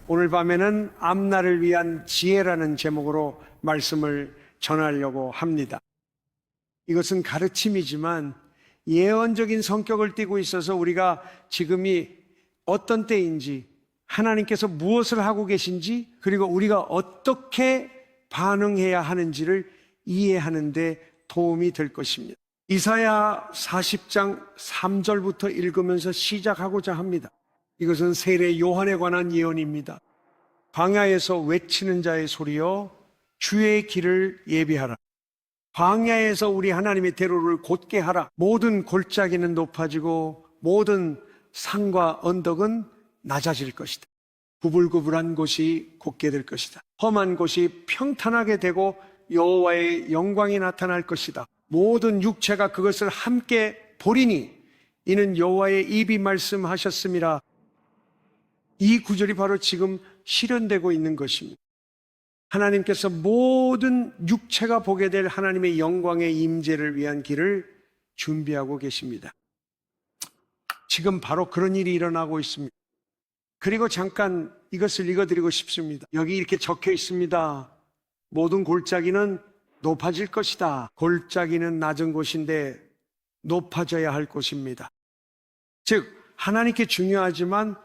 오늘 밤에는 앞날을 위한 지혜라는 제목으로 말씀을 전하려고 합니다. 이것은 가르침이지만 예언적인 성격을 띠고 있어서 우리가 지금이 어떤 때인지, 하나님께서 무엇을 하고 계신지, 그리고 우리가 어떻게 반응해야 하는지를 이해하는 데 도움이 될 것입니다. 이사야 40장 3절부터 읽으면서 시작하고자 합니다. 이것은 세례 요한에 관한 예언입니다. 광야에서 외치는 자의 소리여, 주의 길을 예비하라. 광야에서 우리 하나님의 대로를 곧게 하라. 모든 골짜기는 높아지고 모든 산과 언덕은 낮아질 것이다. 구불구불한 곳이 곧게 될 것이다. 험한 곳이 평탄하게 되고 여호와의 영광이 나타날 것이다. 모든 육체가 그것을 함께 보리니 이는 여호와의 입이 말씀하셨음이라. 이 구절이 바로 지금 실현되고 있는 것입니다. 하나님께서 모든 육체가 보게 될 하나님의 영광의 임재를 위한 길을 준비하고 계십니다. 지금 바로 그런 일이 일어나고 있습니다. 그리고 잠깐 이것을 읽어드리고 싶습니다. 여기 이렇게 적혀 있습니다. 모든 골짜기는 높아질 것이다. 골짜기는 낮은 곳인데 높아져야 할 곳입니다. 즉 하나님께 중요하지만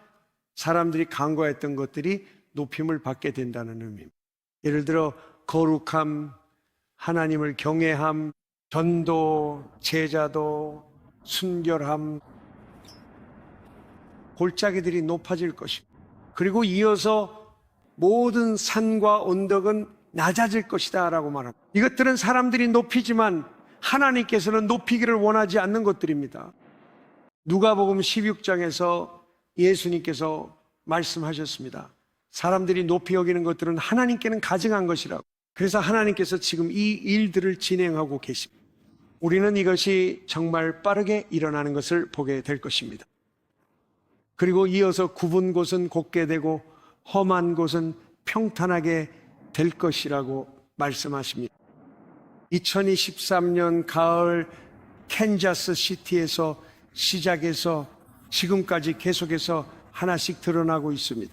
사람들이 간과했던 것들이 높임을 받게 된다는 의미입니다. 예를 들어 거룩함, 하나님을 경외함, 전도, 제자도, 순결함, 골짜기들이 높아질 것입니다. 그리고 이어서 모든 산과 언덕은 낮아질 것이다 라고 말합니다. 이것들은 사람들이 높이지만 하나님께서는 높이기를 원하지 않는 것들입니다. 누가복음 16장에서 예수님께서 말씀하셨습니다. 사람들이 높이 여기는 것들은 하나님께는 가증한 것이라고. 그래서 하나님께서 지금 이 일들을 진행하고 계십니다. 우리는 이것이 정말 빠르게 일어나는 것을 보게 될 것입니다. 그리고 이어서 굽은 곳은 곧게 되고 험한 곳은 평탄하게 될 것이라고 말씀하십니다. 2023년 가을 캔자스 시티에서 시작해서 지금까지 계속해서 하나씩 드러나고 있습니다.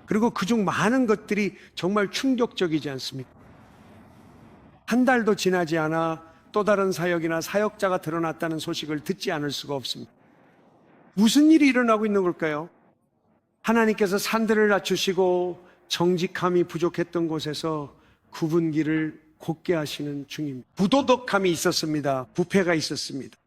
그리고 그중 많은 것들이 정말 충격적이지 않습니까? 한 달도 지나지 않아 또 다른 사역이나 사역자가 드러났다는 소식을 듣지 않을 수가 없습니다. 무슨 일이 일어나고 있는 걸까요? 하나님께서 산들을 낮추시고 정직함이 부족했던 곳에서 굽은 길을 곧게 하시는 중입니다. 부도덕함이 있었습니다. 부패가 있었습니다.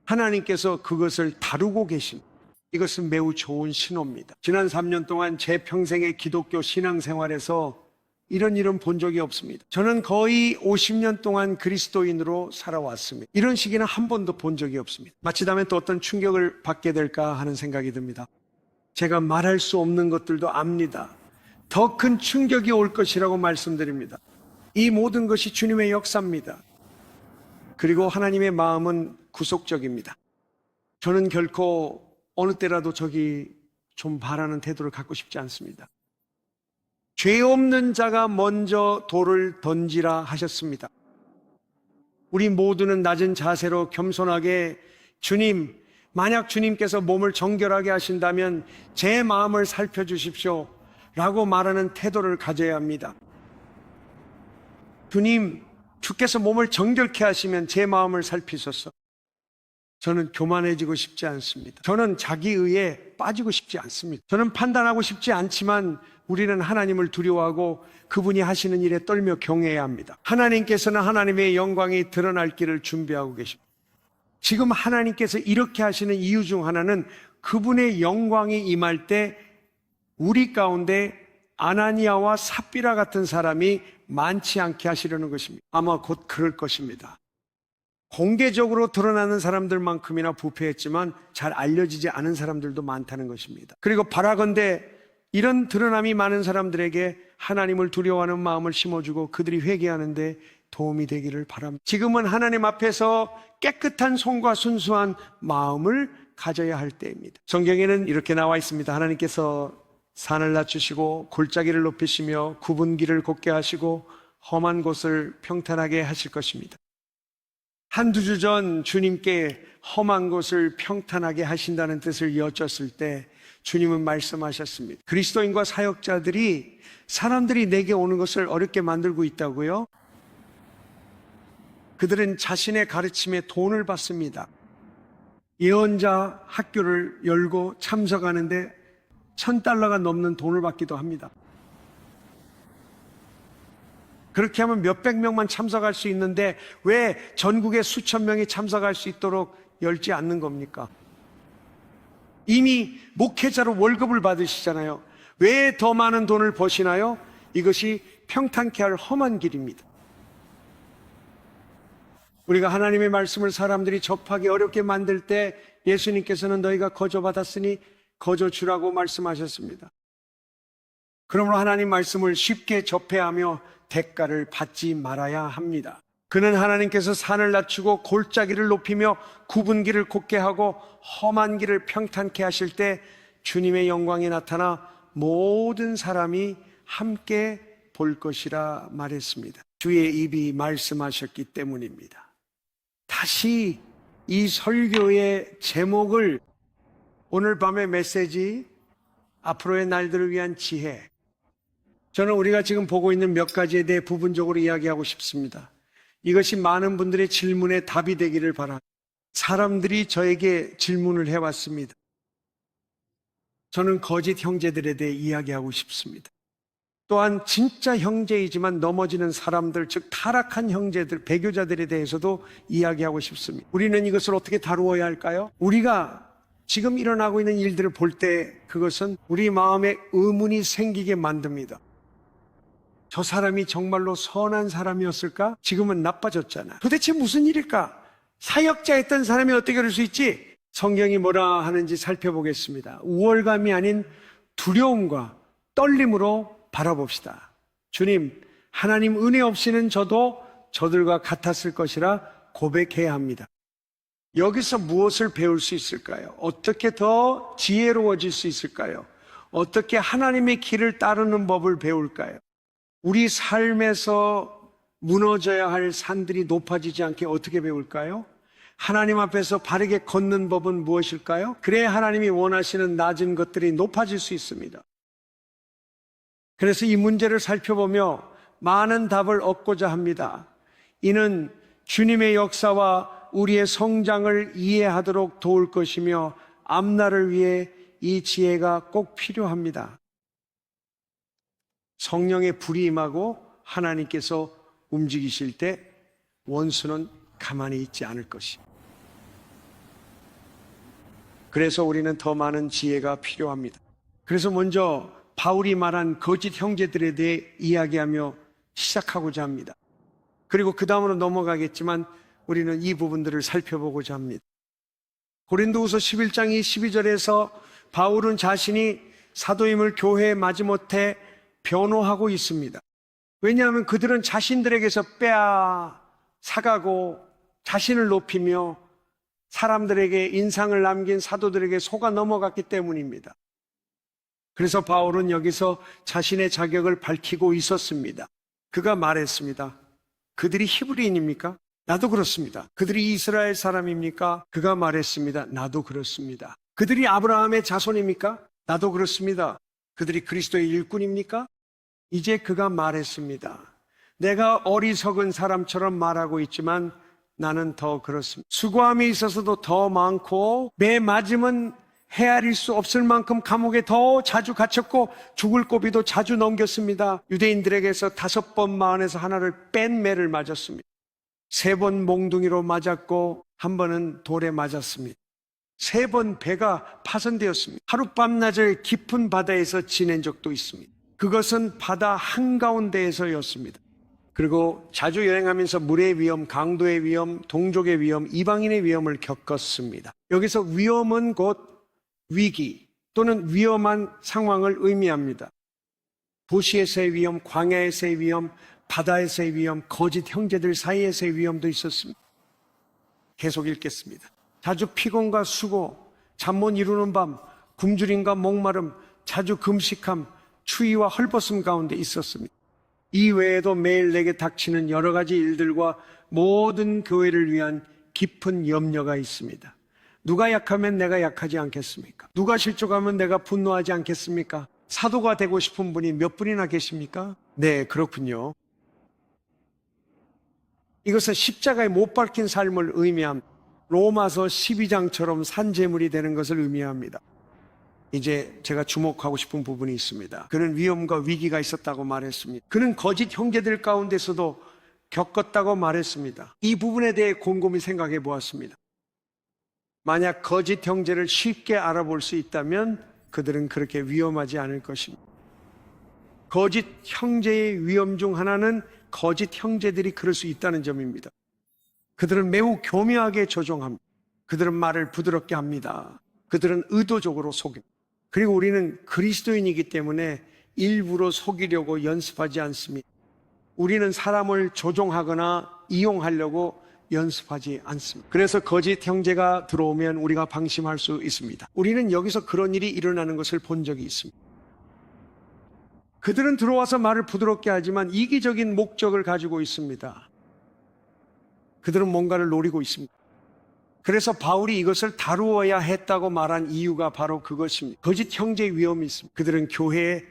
하나님께서 그것을 다루고 계십니다. 이것은 매우 좋은 신호입니다. 지난 3년 동안 제 평생의 기독교 신앙생활에서 이런 일은 본 적이 없습니다. 저는 거의 50년 동안 그리스도인으로 살아왔습니다. 이런 시기는 한 번도 본 적이 없습니다. 마치다면 또 어떤 충격을 받게 될까 하는 생각이 듭니다. 제가 말할 수 없는 것들도 압니다. 더 큰 충격이 올 것이라고 말씀드립니다. 이 모든 것이 주님의 역사입니다. 그리고 하나님의 마음은 구속적입니다. 저는 결코 어느 때라도 저기 좀 바라는 태도를 갖고 싶지 않습니다. 죄 없는 자가 먼저 돌을 던지라 하셨습니다. 우리 모두는 낮은 자세로 겸손하게 주님, 만약 주님께서 몸을 정결하게 하신다면 제 마음을 살펴주십시오 라고 말하는 태도를 가져야 합니다. 주님, 주께서 몸을 정결케 하시면 제 마음을 살피소서. 저는 교만해지고 싶지 않습니다. 저는 자기의에 빠지고 싶지 않습니다. 저는 판단하고 싶지 않지만 우리는 하나님을 두려워하고 그분이 하시는 일에 떨며 경외해야 합니다. 하나님께서는 하나님의 영광이 드러날 길을 준비하고 계십니다. 지금 하나님께서 이렇게 하시는 이유 중 하나는 그분의 영광이 임할 때 우리 가운데 아나니아와 삽비라 같은 사람이 많지 않게 하시려는 것입니다. 아마 곧 그럴 것입니다. 공개적으로 드러나는 사람들만큼이나 부패했지만 잘 알려지지 않은 사람들도 많다는 것입니다. 그리고 바라건대 이런 드러남이 많은 사람들에게 하나님을 두려워하는 마음을 심어주고 그들이 회개하는데 도움이 되기를 바랍니다. 지금은 하나님 앞에서 깨끗한 손과 순수한 마음을 가져야 할 때입니다. 성경에는 이렇게 나와 있습니다. 하나님께서 산을 낮추시고 골짜기를 높이시며 굽은 길을 곧게 하시고 험한 곳을 평탄하게 하실 것입니다. 한두 주 전 주님께 험한 곳을 평탄하게 하신다는 뜻을 여쭸을 때 주님은 말씀하셨습니다. 그리스도인과 사역자들이 사람들이 내게 오는 것을 어렵게 만들고 있다고요? 그들은 자신의 가르침에 돈을 받습니다. 예언자 학교를 열고 참석하는데 $1,000가 넘는 돈을 받기도 합니다. 그렇게 하면 몇백 명만 참석할 수 있는데 왜 전국에 수천 명이 참석할 수 있도록 열지 않는 겁니까? 이미 목회자로 월급을 받으시잖아요. 왜 더 많은 돈을 버시나요? 이것이 평탄케 할 험한 길입니다. 우리가 하나님의 말씀을 사람들이 접하기 어렵게 만들 때 예수님께서는 너희가 거저 받았으니 거저 주라고 말씀하셨습니다. 그러므로 하나님 말씀을 쉽게 접해야 하며 대가를 받지 말아야 합니다. 그는 하나님께서 산을 낮추고 골짜기를 높이며 굽은 길을 곧게 하고 험한 길을 평탄케 하실 때 주님의 영광이 나타나 모든 사람이 함께 볼 것이라 말했습니다. 주의 입이 말씀하셨기 때문입니다. 다시 이 설교의 제목을 오늘 밤의 메시지, 앞으로의 날들을 위한 지혜, 저는 우리가 지금 보고 있는 몇 가지에 대해 부분적으로 이야기하고 싶습니다. 이것이 많은 분들의 질문에 답이 되기를 바랍니다. 사람들이 저에게 질문을 해왔습니다. 저는 거짓 형제들에 대해 이야기하고 싶습니다. 또한 진짜 형제이지만 넘어지는 사람들, 즉 타락한 형제들, 배교자들에 대해서도 이야기하고 싶습니다. 우리는 이것을 어떻게 다루어야 할까요? 우리가 지금 일어나고 있는 일들을 볼 때 그것은 우리 마음에 의문이 생기게 만듭니다. 저 사람이 정말로 선한 사람이었을까? 지금은 나빠졌잖아. 도대체 무슨 일일까? 사역자였던 사람이 어떻게 그럴 수 있지? 성경이 뭐라 하는지 살펴보겠습니다. 우월감이 아닌 두려움과 떨림으로 바라봅시다. 주님, 하나님 은혜 없이는 저도 저들과 같았을 것이라 고백해야 합니다. 여기서 무엇을 배울 수 있을까요? 어떻게 더 지혜로워질 수 있을까요? 어떻게 하나님의 길을 따르는 법을 배울까요? 우리 삶에서 무너져야 할 산들이 높아지지 않게 어떻게 배울까요? 하나님 앞에서 바르게 걷는 법은 무엇일까요? 그래야 하나님이 원하시는 낮은 것들이 높아질 수 있습니다. 그래서 이 문제를 살펴보며 많은 답을 얻고자 합니다. 이는 주님의 역사와 우리의 성장을 이해하도록 도울 것이며 앞날을 위해 이 지혜가 꼭 필요합니다. 성령의 불이 임하고 하나님께서 움직이실 때 원수는 가만히 있지 않을 것입니다. 그래서 우리는 더 많은 지혜가 필요합니다. 그래서 먼저 바울이 말한 거짓 형제들에 대해 이야기하며 시작하고자 합니다. 그리고 그 다음으로 넘어가겠지만 우리는 이 부분들을 살펴보고자 합니다. 고린도후서 11장 12절에서 바울은 자신이 사도임을 교회에 마지못해 변호하고 있습니다. 왜냐하면 그들은 자신들에게서 빼앗아가고 자신을 높이며 사람들에게 인상을 남긴 사도들에게 속아 넘어갔기 때문입니다. 그래서 바울은 여기서 자신의 자격을 밝히고 있었습니다. 그가 말했습니다. 그들이 히브리인입니까? 나도 그렇습니다. 그들이 이스라엘 사람입니까? 그가 말했습니다. 나도 그렇습니다. 그들이 아브라함의 자손입니까? 나도 그렇습니다. 그들이 그리스도의 일꾼입니까? 이제 그가 말했습니다. 내가 어리석은 사람처럼 말하고 있지만 나는 더 그렇습니다. 수고함이 있어서도 더 많고 매 맞음은 헤아릴 수 없을 만큼 감옥에 더 자주 갇혔고 죽을 고비도 자주 넘겼습니다. 유대인들에게서 5번 마흔에서 하나를 뺀 매를 맞았습니다. 3번 몽둥이로 맞았고 1번은 돌에 맞았습니다. 3번 배가 파손되었습니다. 하룻밤낮을 깊은 바다에서 지낸 적도 있습니다. 그것은 바다 한가운데에서였습니다. 그리고 자주 여행하면서 물의 위험, 강도의 위험, 동족의 위험, 이방인의 위험을 겪었습니다. 여기서 위험은 곧 위기 또는 위험한 상황을 의미합니다. 도시에서의 위험, 광야에서의 위험, 바다에서의 위험, 거짓 형제들 사이에서의 위험도 있었습니다. 계속 읽겠습니다. 자주 피곤과 수고, 잠 못 이루는 밤, 굶주림과 목마름, 자주 금식함, 추위와 헐벗음 가운데 있었습니다. 이 외에도 매일 내게 닥치는 여러 가지 일들과 모든 교회를 위한 깊은 염려가 있습니다. 누가 약하면 내가 약하지 않겠습니까? 누가 실족하면 내가 분노하지 않겠습니까? 사도가 되고 싶은 분이 몇 분이나 계십니까? 네, 그렇군요. 이것은 십자가에 못 박힌 삶을 의미합니다. 로마서 12장처럼 산재물이 되는 것을 의미합니다. 이제 제가 주목하고 싶은 부분이 있습니다. 그는 위험과 위기가 있었다고 말했습니다. 그는 거짓 형제들 가운데서도 겪었다고 말했습니다. 이 부분에 대해 곰곰이 생각해 보았습니다. 만약 거짓 형제를 쉽게 알아볼 수 있다면 그들은 그렇게 위험하지 않을 것입니다. 거짓 형제의 위험 중 하나는 거짓 형제들이 그럴 수 있다는 점입니다. 그들은 매우 교묘하게 조종합니다. 그들은 말을 부드럽게 합니다. 그들은 의도적으로 속입니다. 그리고 우리는 그리스도인이기 때문에 일부러 속이려고 연습하지 않습니다. 우리는 사람을 조종하거나 이용하려고 연습하지 않습니다. 그래서 거짓 형제가 들어오면 우리가 방심할 수 있습니다. 우리는 여기서 그런 일이 일어나는 것을 본 적이 있습니다. 그들은 들어와서 말을 부드럽게 하지만 이기적인 목적을 가지고 있습니다. 그들은 뭔가를 노리고 있습니다. 그래서 바울이 이것을 다루어야 했다고 말한 이유가 바로 그것입니다. 거짓 형제의 위험이 있습니다. 그들은 교회에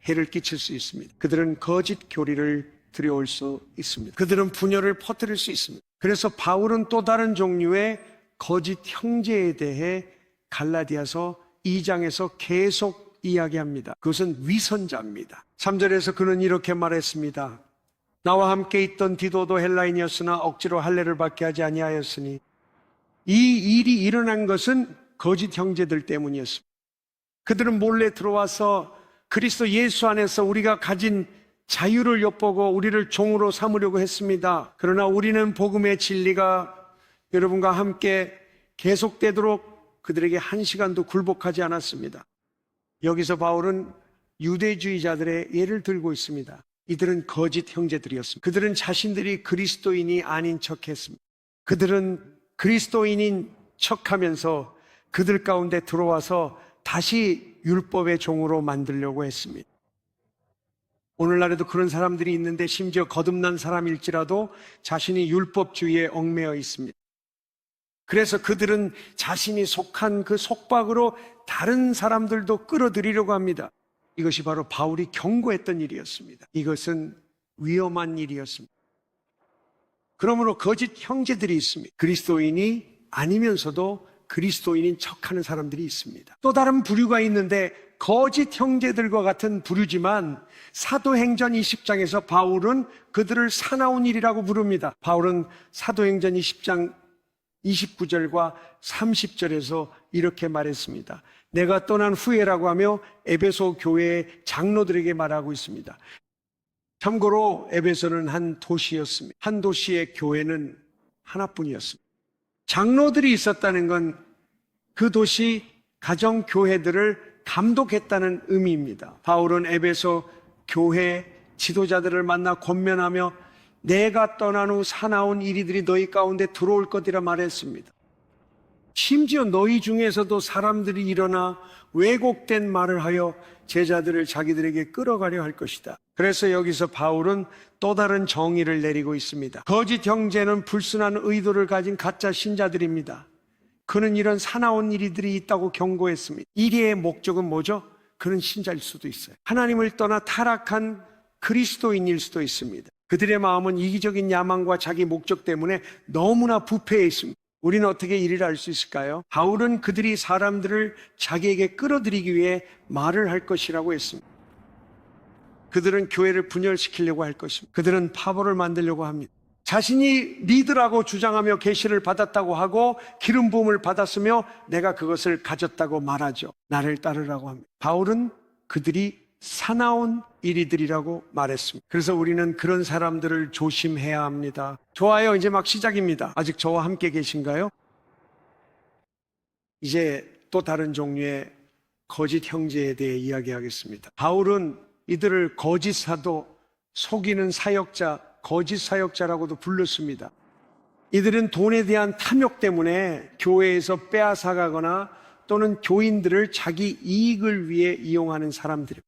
해를 끼칠 수 있습니다. 그들은 거짓 교리를 들여올 수 있습니다. 그들은 분열을 퍼뜨릴 수 있습니다. 그래서 바울은 또 다른 종류의 거짓 형제에 대해 갈라디아서 2장에서 계속 이야기합니다. 그것은 위선자입니다. 3절에서 그는 이렇게 말했습니다. 나와 함께 있던 디도도 헬라인이었으나 억지로 할례를 받게 하지 아니하였으니 이 일이 일어난 것은 거짓 형제들 때문이었습니다. 그들은 몰래 들어와서 그리스도 예수 안에서 우리가 가진 자유를 엿보고 우리를 종으로 삼으려고 했습니다. 그러나 우리는 복음의 진리가 여러분과 함께 계속되도록 그들에게 한 시간도 굴복하지 않았습니다. 여기서 바울은 유대주의자들의 예를 들고 있습니다. 이들은 거짓 형제들이었습니다. 그들은 자신들이 그리스도인이 아닌 척했습니다. 그들은 그리스도인인 척하면서 그들 가운데 들어와서 다시 율법의 종으로 만들려고 했습니다. 오늘날에도 그런 사람들이 있는데 심지어 거듭난 사람일지라도 자신이 율법주의에 얽매여 있습니다. 그래서 그들은 자신이 속한 그 속박으로 다른 사람들도 끌어들이려고 합니다. 이것이 바로 바울이 경고했던 일이었습니다. 이것은 위험한 일이었습니다. 그러므로 거짓 형제들이 있습니다. 그리스도인이 아니면서도 그리스도인인 척하는 사람들이 있습니다. 또 다른 부류가 있는데 거짓 형제들과 같은 부류지만 사도행전 20장에서 바울은 그들을 사나운 일이라고 부릅니다. 바울은 사도행전 20장 29절과 30절에서 이렇게 말했습니다. 내가 떠난 후에라고 하며 에베소 교회의 장로들에게 말하고 있습니다. 참고로 에베소는 한 도시였습니다. 한 도시의 교회는 하나뿐이었습니다. 장로들이 있었다는 건 그 도시 가정교회들을 감독했다는 의미입니다. 바울은 에베소 교회 지도자들을 만나 권면하며 내가 떠난 후 사나운 이리들이 너희 가운데 들어올 것이라 말했습니다. 심지어 너희 중에서도 사람들이 일어나 왜곡된 말을 하여 제자들을 자기들에게 끌어가려 할 것이다. 그래서 여기서 바울은 또 다른 정의를 내리고 있습니다. 거짓 형제는 불순한 의도를 가진 가짜 신자들입니다. 그는 이런 사나운 이리들이 있다고 경고했습니다. 이리의 목적은 뭐죠? 그는 신자일 수도 있어요. 하나님을 떠나 타락한 그리스도인일 수도 있습니다. 그들의 마음은 이기적인 야망과 자기 목적 때문에 너무나 부패해 있습니다. 우리는 어떻게 이를 알 수 있을까요? 바울은 그들이 사람들을 자기에게 끌어들이기 위해 말을 할 것이라고 했습니다. 그들은 교회를 분열시키려고 할 것입니다. 그들은 파벌을 만들려고 합니다. 자신이 리더라고 주장하며 계시를 받았다고 하고 기름 부음을 받았으며 내가 그것을 가졌다고 말하죠. 나를 따르라고 합니다. 바울은 그들이 사나운 이리들이라고 말했습니다. 그래서 우리는 그런 사람들을 조심해야 합니다. 좋아요. 이제 막 시작입니다. 아직 저와 함께 계신가요? 이제 또 다른 종류의 거짓 형제에 대해 이야기하겠습니다. 바울은 이들을 거짓 사도, 속이는 사역자, 거짓 사역자라고도 불렀습니다. 이들은 돈에 대한 탐욕 때문에 교회에서 빼앗아가거나 또는 교인들을 자기 이익을 위해 이용하는 사람들입니다.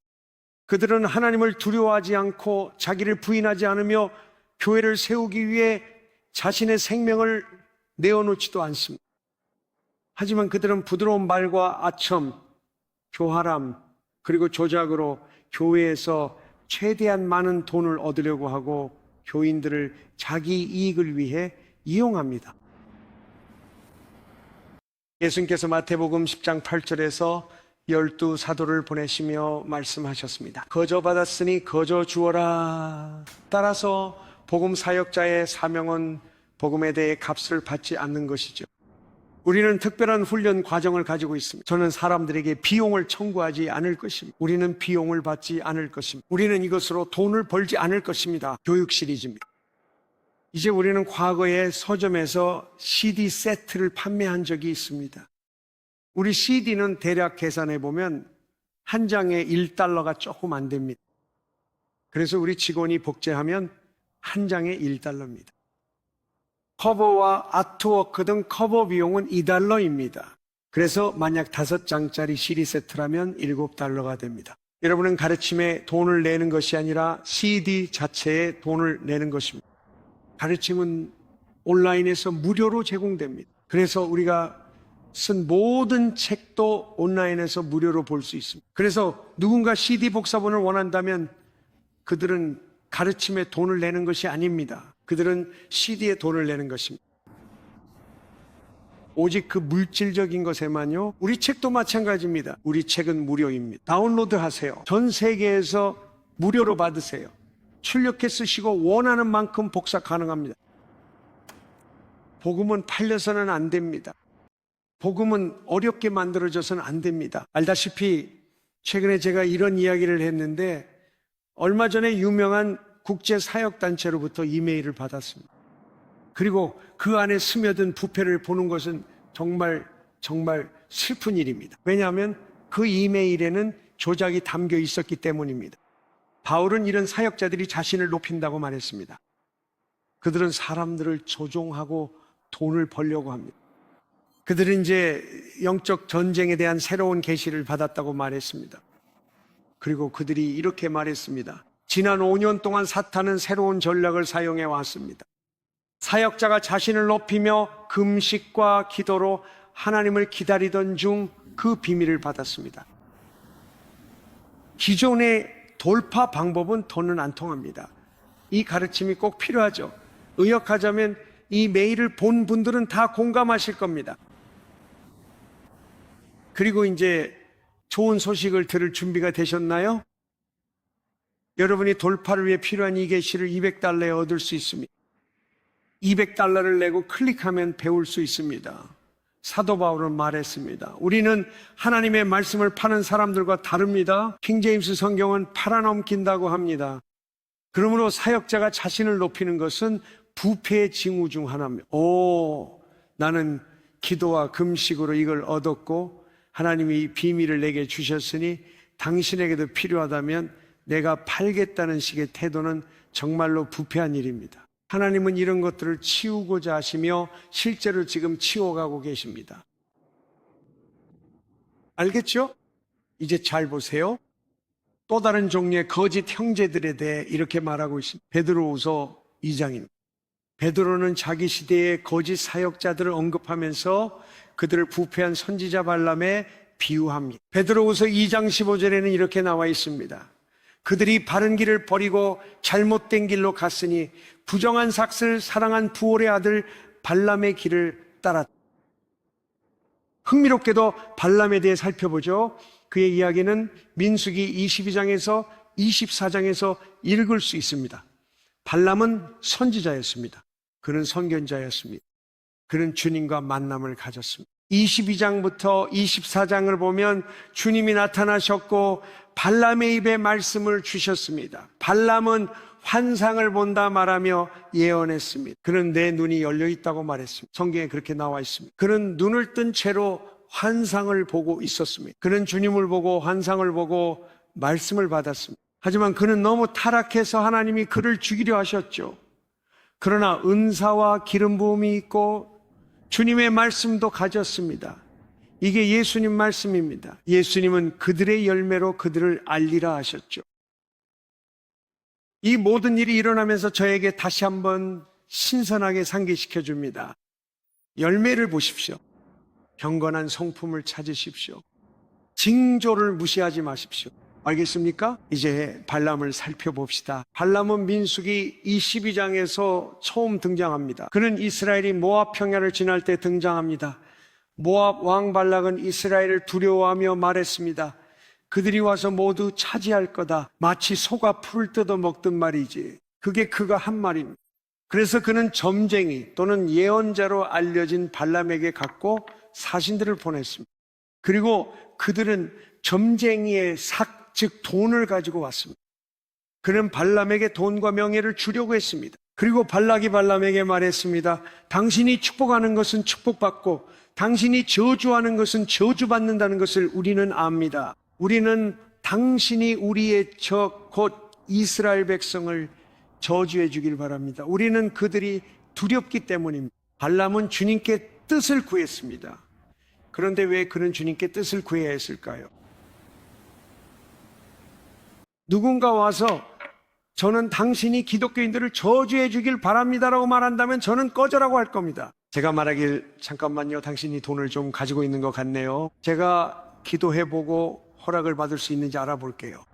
그들은 하나님을 두려워하지 않고 자기를 부인하지 않으며 교회를 세우기 위해 자신의 생명을 내어놓지도 않습니다. 하지만 그들은 부드러운 말과 아첨, 교활함, 그리고 조작으로 교회에서 최대한 많은 돈을 얻으려고 하고 교인들을 자기 이익을 위해 이용합니다. 예수님께서 마태복음 10장 8절에서 12사도를 보내시며 말씀하셨습니다. 거저 받았으니 거저 주어라. 따라서 복음 사역자의 사명은 복음에 대해 값을 받지 않는 것이죠. 우리는 특별한 훈련 과정을 가지고 있습니다. 저는 사람들에게 비용을 청구하지 않을 것입니다. 우리는 비용을 받지 않을 것입니다. 우리는 이것으로 돈을 벌지 않을 것입니다. 교육 시리즈입니다. 이제 우리는 과거에 서점에서 CD 세트를 판매한 적이 있습니다. 우리 CD는 대략 계산해 보면 한 장에 1달러가 조금 안 됩니다. 그래서 우리 직원이 복제하면 한 장에 1달러입니다. 커버와 아트워크 등 커버 비용은 2달러입니다. 그래서 만약 5장짜리 CD 세트라면 7달러가 됩니다. 여러분은 가르침에 돈을 내는 것이 아니라 CD 자체에 돈을 내는 것입니다. 가르침은 온라인에서 무료로 제공됩니다. 그래서 우리가 쓴 모든 책도 온라인에서 무료로 볼 수 있습니다. 그래서 누군가 CD 복사본을 원한다면 그들은 가르침에 돈을 내는 것이 아닙니다. 그들은 CD에 돈을 내는 것입니다. 오직 그 물질적인 것에만요. 우리 책도 마찬가지입니다. 우리 책은 무료입니다. 다운로드 하세요. 전 세계에서 무료로 받으세요. 출력해 쓰시고 원하는 만큼 복사 가능합니다. 복음은 팔려서는 안 됩니다. 복음은 어렵게 만들어져서는 안 됩니다. 알다시피 최근에 제가 이런 이야기를 했는데 얼마 전에 유명한 국제사역단체로부터 이메일을 받았습니다. 그리고 그 안에 스며든 부패를 보는 것은 정말 슬픈 일입니다. 왜냐하면 그 이메일에는 조작이 담겨 있었기 때문입니다. 바울은 이런 사역자들이 자신을 높인다고 말했습니다. 그들은 사람들을 조종하고 돈을 벌려고 합니다. 그들은 이제 영적 전쟁에 대한 새로운 계시를 받았다고 말했습니다. 그리고 그들이 이렇게 말했습니다. 지난 5년 동안 사탄은 새로운 전략을 사용해 왔습니다. 사역자가 자신을 높이며 금식과 기도로 하나님을 기다리던 중 그 비밀을 받았습니다. 기존의 돌파 방법은 더는 안 통합니다. 이 가르침이 꼭 필요하죠. 의역하자면 이 메일을 본 분들은 다 공감하실 겁니다. 그리고 이제 좋은 소식을 들을 준비가 되셨나요? 여러분이 돌파를 위해 필요한 이 계시를 200달러에 얻을 수 있습니다. 200달러를 내고 클릭하면 배울 수 있습니다. 사도 바울은 말했습니다. 우리는 하나님의 말씀을 파는 사람들과 다릅니다. 킹제임스 성경은 팔아넘긴다고 합니다. 그러므로 사역자가 자신을 높이는 것은 부패의 징후 중 하나입니다. 나는 기도와 금식으로 이걸 얻었고 하나님이 이 비밀을 내게 주셨으니 당신에게도 필요하다면 내가 팔겠다는 식의 태도는 정말로 부패한 일입니다. 하나님은 이런 것들을 치우고자 하시며 실제로 지금 치워가고 계십니다. 알겠죠? 이제 잘 보세요. 또 다른 종류의 거짓 형제들에 대해 이렇게 말하고 있습니다. 베드로후서 2장입니다. 베드로는 자기 시대의 거짓 사역자들을 언급하면서 그들을 부패한 선지자 발람에 비유합니다. 베드로후서 2장 15절에는 이렇게 나와 있습니다. 그들이 바른 길을 버리고 잘못된 길로 갔으니 부정한 삭슬 사랑한 부올의 아들 발람의 길을 따랐다. 흥미롭게도 발람에 대해 살펴보죠. 그의 이야기는 민수기 22장에서 24장에서 읽을 수 있습니다. 발람은 선지자였습니다. 그는 선견자였습니다. 그는 주님과 만남을 가졌습니다. 22장부터 24장을 보면 주님이 나타나셨고 발람의 입에 말씀을 주셨습니다. 발람은 환상을 본다 말하며 예언했습니다. 그는 내 눈이 열려 있다고 말했습니다. 성경에 그렇게 나와 있습니다. 그는 눈을 뜬 채로 환상을 보고 있었습니다. 그는 주님을 보고 환상을 보고 말씀을 받았습니다. 하지만 그는 너무 타락해서 하나님이 그를 죽이려 하셨죠. 그러나 은사와 기름 부음이 있고 주님의 말씀도 가졌습니다. 이게 예수님 말씀입니다. 예수님은 그들의 열매로 그들을 알리라 하셨죠. 이 모든 일이 일어나면서 저에게 다시 한번 신선하게 상기시켜 줍니다. 열매를 보십시오. 경건한 성품을 찾으십시오. 징조를 무시하지 마십시오. 알겠습니까? 이제 발람을 살펴봅시다. 발람은 민수기 22장에서 처음 등장합니다. 그는 이스라엘이 모압 평야를 지날 때 등장합니다. 모압 왕 발락은 이스라엘을 두려워하며 말했습니다. 그들이 와서 모두 차지할 거다. 마치 소가 풀을 뜯어 먹던 말이지. 그게 그가 한 말입니다. 그래서 그는 점쟁이 또는 예언자로 알려진 발람에게 갖고 사신들을 보냈습니다. 그리고 그들은 점쟁이의 삭, 즉 돈을 가지고 왔습니다. 그는 발람에게 돈과 명예를 주려고 했습니다. 그리고 발락이 발람에게 말했습니다. 당신이 축복하는 것은 축복받고 당신이 저주하는 것은 저주받는다는 것을 우리는 압니다. 우리는 당신이 우리의 적 곧 이스라엘 백성을 저주해 주길 바랍니다. 우리는 그들이 두렵기 때문입니다. 발람은 주님께 뜻을 구했습니다. 그런데 왜 그는 주님께 뜻을 구해야 했을까요? 누군가 와서 저는 당신이 기독교인들을 저주해 주길 바랍니다라고 말한다면 저는 꺼져라고 할 겁니다. 제가 말하길 잠깐만요. 당신이 돈을 좀 가지고 있는 것 같네요. 제가 기도해보고 허락을 받을 수 있는지 알아볼게요.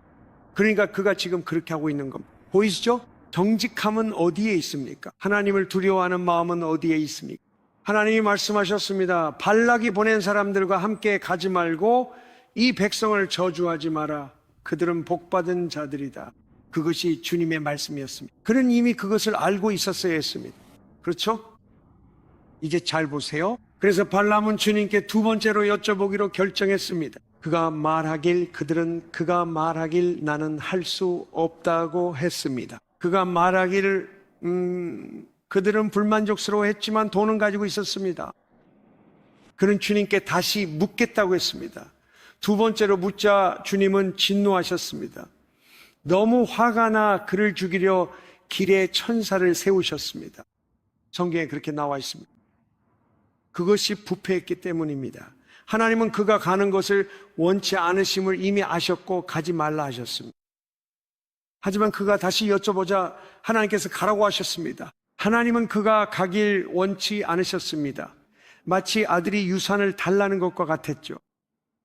그러니까 그가 지금 그렇게 하고 있는 겁니다. 보이시죠? 정직함은 어디에 있습니까? 하나님을 두려워하는 마음은 어디에 있습니까? 하나님이 말씀하셨습니다. 발락이 보낸 사람들과 함께 가지 말고 이 백성을 저주하지 마라. 그들은 복받은 자들이다. 그것이 주님의 말씀이었습니다. 그는 이미 그것을 알고 있었어야 했습니다. 그렇죠? 이제 잘 보세요. 그래서 발람은 주님께 두 번째로 여쭤보기로 결정했습니다. 그가 말하길 나는 할 수 없다고 했습니다. 그가 말하기를 그들은 불만족스러워 했지만 돈은 가지고 있었습니다. 그는 주님께 다시 묻겠다고 했습니다. 두 번째로 묻자 주님은 진노하셨습니다. 너무 화가 나 그를 죽이려 길에 천사를 세우셨습니다. 성경에 그렇게 나와 있습니다. 그것이 부패했기 때문입니다. 하나님은 그가 가는 것을 원치 않으심을 이미 아셨고 가지 말라 하셨습니다. 하지만 그가 다시 여쭤보자 하나님께서 가라고 하셨습니다. 하나님은 그가 가길 원치 않으셨습니다. 마치 아들이 유산을 달라는 것과 같았죠.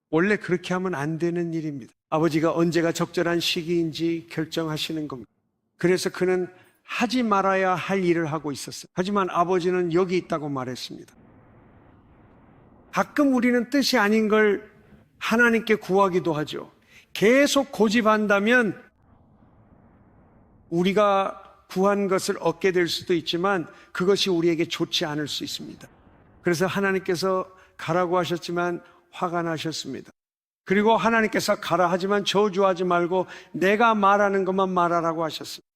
원래 그렇게 하면 안 되는 일입니다. 아버지가 언제가 적절한 시기인지 결정하시는 겁니다. 그래서 그는 하지 말아야 할 일을 하고 있었어요. 하지만 아버지는 여기 있다고 말했습니다. 가끔 우리는 뜻이 아닌 걸 하나님께 구하기도 하죠. 계속 고집한다면 우리가 구한 것을 얻게 될 수도 있지만 그것이 우리에게 좋지 않을 수 있습니다. 그래서 하나님께서 가라고 하셨지만 화가 나셨습니다. 그리고 하나님께서 가라 하지만 저주하지 말고 내가 말하는 것만 말하라고 하셨습니다.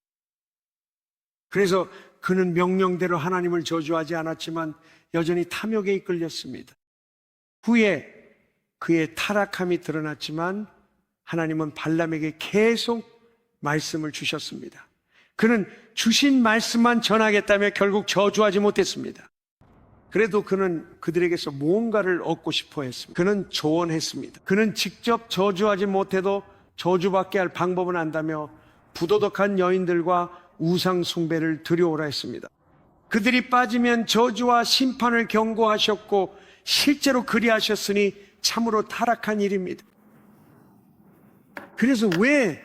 그래서 그는 명령대로 하나님을 저주하지 않았지만 여전히 탐욕에 이끌렸습니다. 후에 그의 타락함이 드러났지만 하나님은 발람에게 계속 말씀을 주셨습니다. 그는 주신 말씀만 전하겠다며 결국 저주하지 못했습니다. 그래도 그는 그들에게서 무언가를 얻고 싶어 했습니다. 그는 조언했습니다. 그는 직접 저주하지 못해도 저주받게 할 방법은 안다며 부도덕한 여인들과 우상 숭배를 들여오라 했습니다. 그들이 빠지면 저주와 심판을 경고하셨고 실제로 그리하셨으니 참으로 타락한 일입니다. 그래서 왜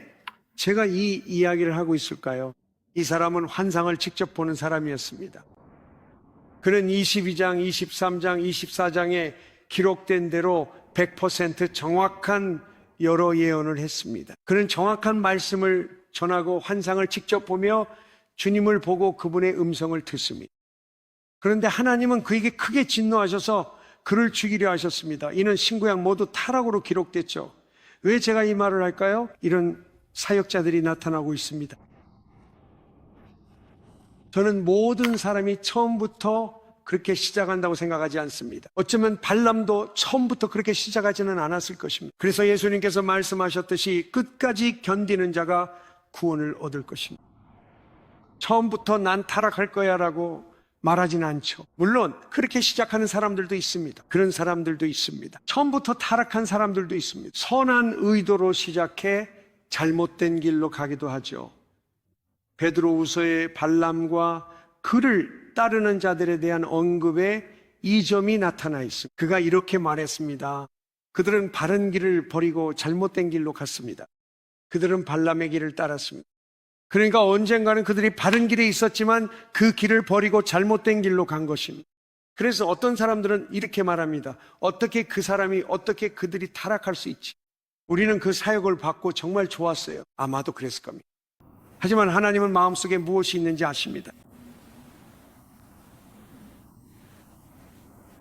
제가 이 이야기를 하고 있을까요? 이 사람은 환상을 직접 보는 사람이었습니다. 그는 22장, 23장, 24장에 기록된 대로 100% 정확한 여러 예언을 했습니다. 그는 정확한 말씀을 전하고 환상을 직접 보며 주님을 보고 그분의 음성을 듣습니다. 그런데 하나님은 그에게 크게 진노하셔서 그를 죽이려 하셨습니다. 이는 신구약 모두 타락으로 기록됐죠. 왜 제가 이 말을 할까요? 이런 사역자들이 나타나고 있습니다. 저는 모든 사람이 처음부터 그렇게 시작한다고 생각하지 않습니다. 어쩌면 발람도 처음부터 그렇게 시작하지는 않았을 것입니다. 그래서 예수님께서 말씀하셨듯이 끝까지 견디는 자가 구원을 얻을 것입니다. 처음부터 난 타락할 거야 라고 말하진 않죠. 물론 그렇게 시작하는 사람들도 있습니다. 그런 사람들도 있습니다. 처음부터 타락한 사람들도 있습니다. 선한 의도로 시작해 잘못된 길로 가기도 하죠. 베드로후서의 발람과 그를 따르는 자들에 대한 언급에 이점이 나타나 있습니다. 그가 이렇게 말했습니다. 그들은 바른 길을 버리고 잘못된 길로 갔습니다. 그들은 발람의 길을 따랐습니다. 그러니까 언젠가는 그들이 바른 길에 있었지만 그 길을 버리고 잘못된 길로 간 것입니다. 그래서 어떤 사람들은 이렇게 말합니다. 어떻게 그들이 타락할 수 있지? 우리는 그 사역을 받고 정말 좋았어요. 아마도 그랬을 겁니다. 하지만 하나님은 마음속에 무엇이 있는지 아십니다.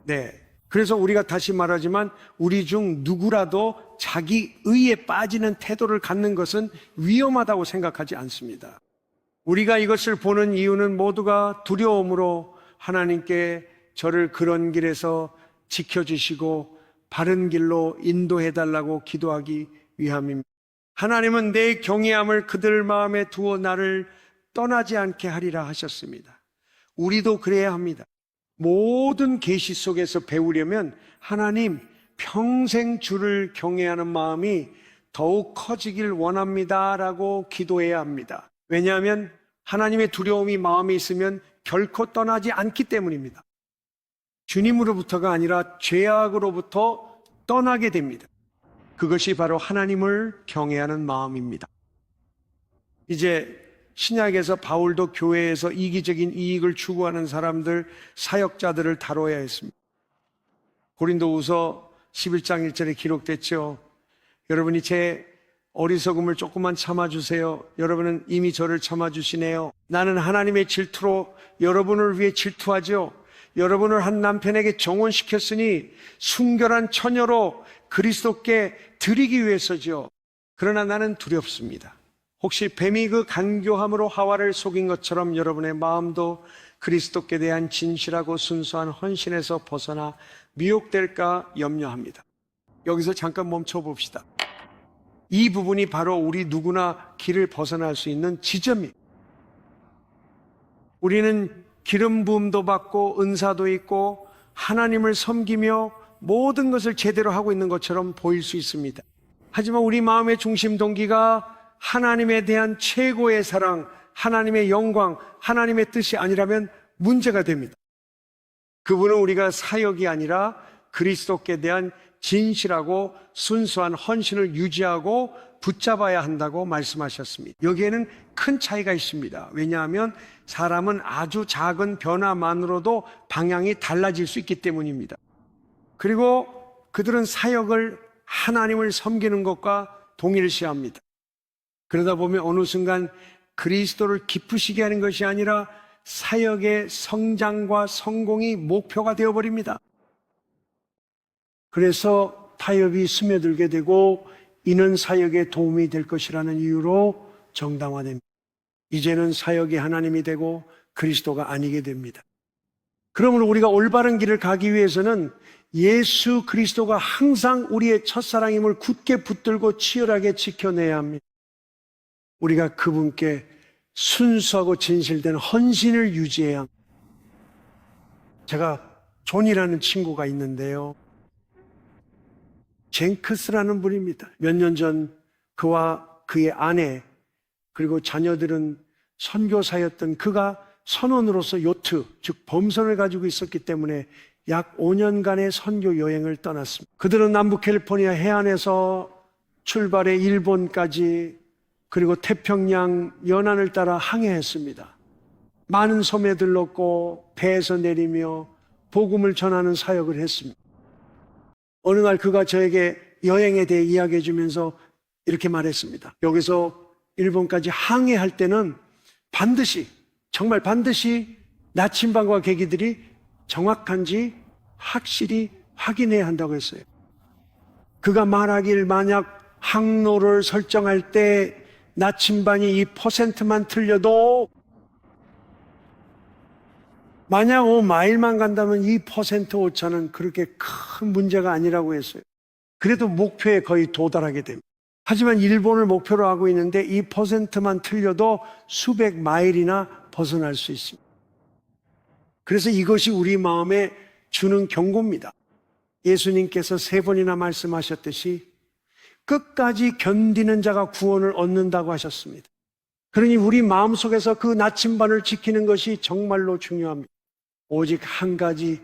네. 그래서 우리가 다시 말하지만 우리 중 누구라도 자기 의에 빠지는 태도를 갖는 것은 위험하다고 생각하지 않습니다. 우리가 이것을 보는 이유는 모두가 두려움으로 하나님께 저를 그런 길에서 지켜주시고 바른 길로 인도해달라고 기도하기 위함입니다. 하나님은 내 경외함을 그들 마음에 두어 나를 떠나지 않게 하리라 하셨습니다. 우리도 그래야 합니다. 모든 계시 속에서 배우려면 하나님 평생 주를 경외하는 마음이 더욱 커지길 원합니다라고 기도해야 합니다. 왜냐하면 하나님의 두려움이 마음에 있으면 결코 떠나지 않기 때문입니다. 주님으로부터가 아니라 죄악으로부터 떠나게 됩니다. 그것이 바로 하나님을 경외하는 마음입니다. 이제 신약에서 바울도 교회에서 이기적인 이익을 추구하는 사람들, 사역자들을 다뤄야 했습니다. 고린도후서 11장 1절에 기록됐죠. 여러분이 제 어리석음을 조금만 참아주세요. 여러분은 이미 저를 참아주시네요. 나는 하나님의 질투로 여러분을 위해 질투하죠. 여러분을 한 남편에게 정혼시켰으니 순결한 처녀로 그리스도께 드리기 위해서죠. 그러나 나는 두렵습니다. 혹시 뱀이 그 간교함으로 하와를 속인 것처럼 여러분의 마음도 그리스도께 대한 진실하고 순수한 헌신에서 벗어나 미혹될까 염려합니다. 여기서 잠깐 멈춰 봅시다. 이 부분이 바로 우리 누구나 길을 벗어날 수 있는 지점입니다. 우리는 기름 부음도 받고 은사도 있고 하나님을 섬기며 모든 것을 제대로 하고 있는 것처럼 보일 수 있습니다. 하지만 우리 마음의 중심 동기가 하나님에 대한 최고의 사랑, 하나님의 영광, 하나님의 뜻이 아니라면 문제가 됩니다. 그분은 우리가 사역이 아니라 그리스도께 대한 진실하고 순수한 헌신을 유지하고 붙잡아야 한다고 말씀하셨습니다. 여기에는 큰 차이가 있습니다. 왜냐하면 사람은 아주 작은 변화만으로도 방향이 달라질 수 있기 때문입니다. 그리고 그들은 사역을 하나님을 섬기는 것과 동일시합니다. 그러다 보면 어느 순간 그리스도를 기쁘시게 하는 것이 아니라 사역의 성장과 성공이 목표가 되어버립니다. 그래서 타협이 스며들게 되고 이는 사역에 도움이 될 것이라는 이유로 정당화됩니다. 이제는 사역이 하나님이 되고 그리스도가 아니게 됩니다. 그러므로 우리가 올바른 길을 가기 위해서는 예수 그리스도가 항상 우리의 첫사랑임을 굳게 붙들고 치열하게 지켜내야 합니다. 우리가 그분께 순수하고 진실된 헌신을 유지해야 합니다. 제가 존이라는 친구가 있는데요. 젠크스라는 분입니다. 몇 년 전 그와 그의 아내 그리고 자녀들은 선교사였던 그가 선원으로서 요트, 즉 범선을 가지고 있었기 때문에 약 5년간의 선교 여행을 떠났습니다. 그들은 남부 캘리포니아 해안에서 출발해 일본까지 그리고 태평양 연안을 따라 항해했습니다. 많은 섬에 들렀고 배에서 내리며 복음을 전하는 사역을 했습니다. 어느 날 그가 저에게 여행에 대해 이야기해 주면서 이렇게 말했습니다. 여기서 일본까지 항해할 때는 반드시, 정말 반드시 나침반과 계기들이 정확한지 확실히 확인해야 한다고 했어요. 그가 말하길 만약 항로를 설정할 때 나침반이 이 퍼센트만 틀려도 만약 5마일만 간다면 이 퍼센트 오차는 그렇게 큰 문제가 아니라고 했어요. 그래도 목표에 거의 도달하게 됩니다. 하지만 일본을 목표로 하고 있는데 이 퍼센트만 틀려도 수백 마일이나 벗어날 수 있습니다. 그래서 이것이 우리 마음에 주는 경고입니다. 예수님께서 3번이나 말씀하셨듯이 끝까지 견디는 자가 구원을 얻는다고 하셨습니다. 그러니 우리 마음속에서 그 나침반을 지키는 것이 정말로 중요합니다. 오직 한 가지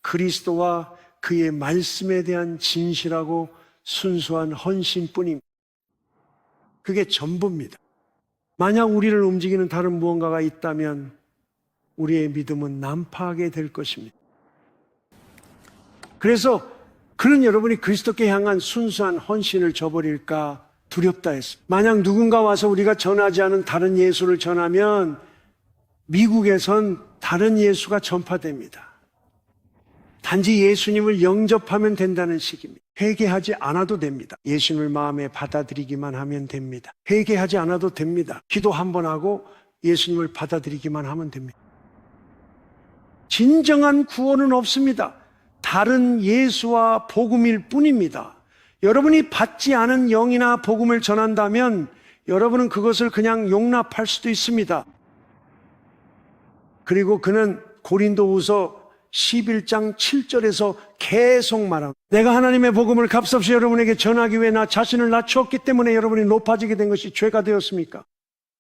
그리스도와 그의 말씀에 대한 진실하고 순수한 헌신뿐입니다. 그게 전부입니다. 만약 우리를 움직이는 다른 무언가가 있다면 우리의 믿음은 난파하게 될 것입니다. 그래서 그런 여러분이 그리스도께 향한 순수한 헌신을 저버릴까 두렵다 했습니다. 만약 누군가 와서 우리가 전하지 않은 다른 예수를 전하면 미국에선 다른 예수가 전파됩니다. 단지 예수님을 영접하면 된다는 식입니다. 회개하지 않아도 됩니다. 예수님을 마음에 받아들이기만 하면 됩니다. 회개하지 않아도 됩니다. 기도 한 번 하고 예수님을 받아들이기만 하면 됩니다. 진정한 구원은 없습니다. 다른 예수와 복음일 뿐입니다. 여러분이 받지 않은 영이나 복음을 전한다면 여러분은 그것을 그냥 용납할 수도 있습니다. 그리고 그는 고린도후서 11장 7절에서 계속 말합니다. 내가 하나님의 복음을 값없이 여러분에게 전하기 위해 나 자신을 낮추었기 때문에 여러분이 높아지게 된 것이 죄가 되었습니까?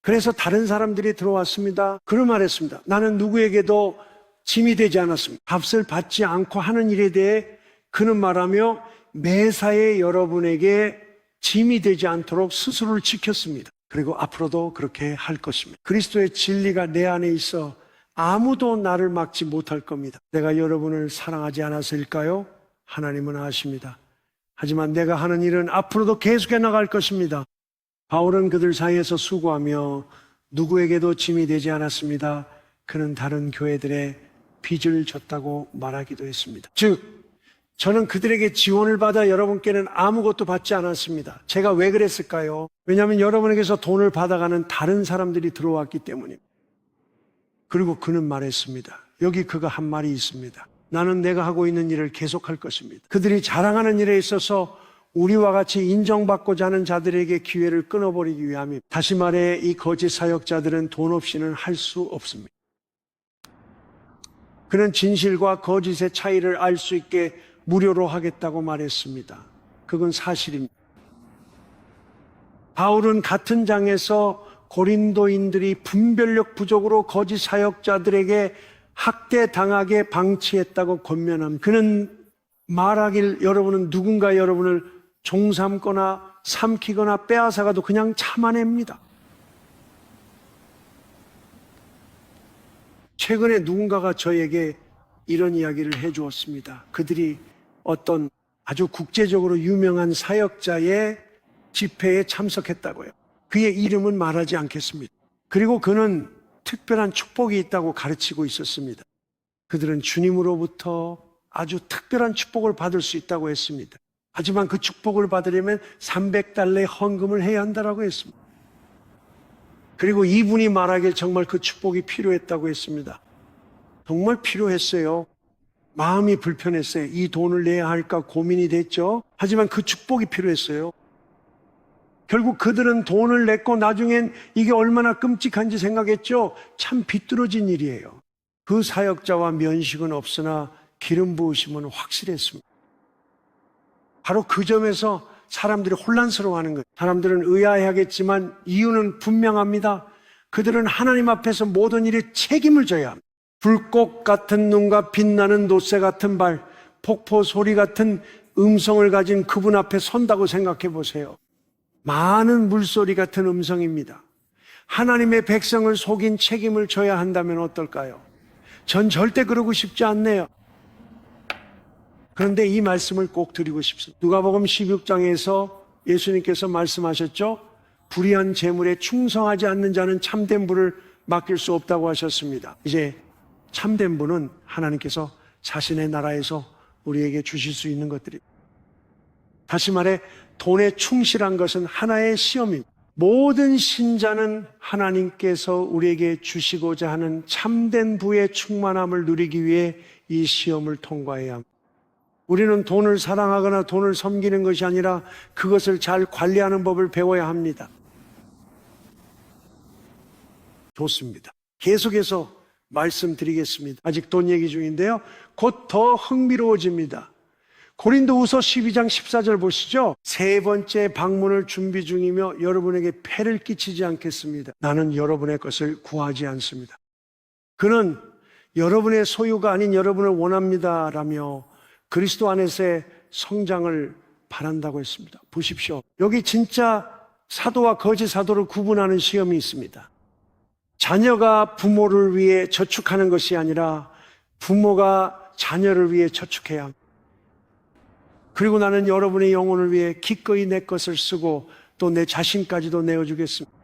그래서 다른 사람들이 들어왔습니다. 그런 말했습니다. 나는 누구에게도 짐이 되지 않았습니다. 값을 받지 않고 하는 일에 대해 그는 말하며 매사에 여러분에게 짐이 되지 않도록 스스로를 지켰습니다. 그리고 앞으로도 그렇게 할 것입니다. 그리스도의 진리가 내 안에 있어 아무도 나를 막지 못할 겁니다. 내가 여러분을 사랑하지 않아서일까요? 하나님은 아십니다. 하지만 내가 하는 일은 앞으로도 계속해 나갈 것입니다. 바울은 그들 사이에서 수고하며 누구에게도 짐이 되지 않았습니다. 그는 다른 교회들의 빚을 졌다고 말하기도 했습니다. 즉, 저는 그들에게 지원을 받아 여러분께는 아무것도 받지 않았습니다. 제가 왜 그랬을까요? 왜냐하면 여러분에게서 돈을 받아가는 다른 사람들이 들어왔기 때문입니다. 그리고 그는 말했습니다. 여기 그가 한 말이 있습니다. 나는 내가 하고 있는 일을 계속할 것입니다. 그들이 자랑하는 일에 있어서 우리와 같이 인정받고자 하는 자들에게 기회를 끊어버리기 위함입니다. 다시 말해 이 거짓 사역자들은 돈 없이는 할 수 없습니다. 그는 진실과 거짓의 차이를 알 수 있게 무료로 하겠다고 말했습니다. 그건 사실입니다. 바울은 같은 장에서 고린도인들이 분별력 부족으로 거짓 사역자들에게 학대당하게 방치했다고 권면합니다. 그는 말하길 여러분은 누군가 여러분을 종삼거나 삼키거나 빼앗아가도 그냥 참아냅니다. 최근에 누군가가 저에게 이런 이야기를 해주었습니다. 그들이 어떤 아주 국제적으로 유명한 사역자의 집회에 참석했다고요. 그의 이름은 말하지 않겠습니다. 그리고 그는 특별한 축복이 있다고 가르치고 있었습니다. 그들은 주님으로부터 아주 특별한 축복을 받을 수 있다고 했습니다. 하지만 그 축복을 받으려면 300달러의 헌금을 해야 한다고 했습니다. 그리고 이분이 말하길 정말 그 축복이 필요했다고 했습니다. 정말 필요했어요. 마음이 불편했어요. 이 돈을 내야 할까 고민이 됐죠. 하지만 그 축복이 필요했어요. 결국 그들은 돈을 냈고 나중엔 이게 얼마나 끔찍한지 생각했죠. 참 비뚤어진 일이에요. 그 사역자와 면식은 없으나 기름 부으심은 확실했습니다. 바로 그 점에서 사람들이 혼란스러워하는 거예요. 사람들은 의아해하겠지만 이유는 분명합니다. 그들은 하나님 앞에서 모든 일에 책임을 져야 합니다. 불꽃 같은 눈과 빛나는 놋새 같은 발, 폭포 소리 같은 음성을 가진 그분 앞에 선다고 생각해 보세요. 많은 물소리 같은 음성입니다. 하나님의 백성을 속인 책임을 져야 한다면 어떨까요? 전 절대 그러고 싶지 않네요. 그런데 이 말씀을 꼭 드리고 싶습니다. 누가복음 16장에서 예수님께서 말씀하셨죠? 불의한 재물에 충성하지 않는 자는 참된 부를 맡길 수 없다고 하셨습니다. 이제 참된 부는 하나님께서 자신의 나라에서 우리에게 주실 수 있는 것들입니다. 다시 말해 돈에 충실한 것은 하나의 시험입니다. 모든 신자는 하나님께서 우리에게 주시고자 하는 참된 부의 충만함을 누리기 위해 이 시험을 통과해야 합니다. 우리는 돈을 사랑하거나 돈을 섬기는 것이 아니라 그것을 잘 관리하는 법을 배워야 합니다. 좋습니다. 계속해서 말씀드리겠습니다. 아직 돈 얘기 중인데요. 곧 더 흥미로워집니다. 고린도후서 12장 14절 보시죠. 세 번째 방문을 준비 중이며 여러분에게 폐를 끼치지 않겠습니다. 나는 여러분의 것을 구하지 않습니다. 그는 여러분의 소유가 아닌 여러분을 원합니다라며 그리스도 안에서의 성장을 바란다고 했습니다. 보십시오. 여기 진짜 사도와 거짓 사도를 구분하는 시험이 있습니다. 자녀가 부모를 위해 저축하는 것이 아니라 부모가 자녀를 위해 저축해야 합니다. 그리고 나는 여러분의 영혼을 위해 기꺼이 내 것을 쓰고 또 내 자신까지도 내어주겠습니다.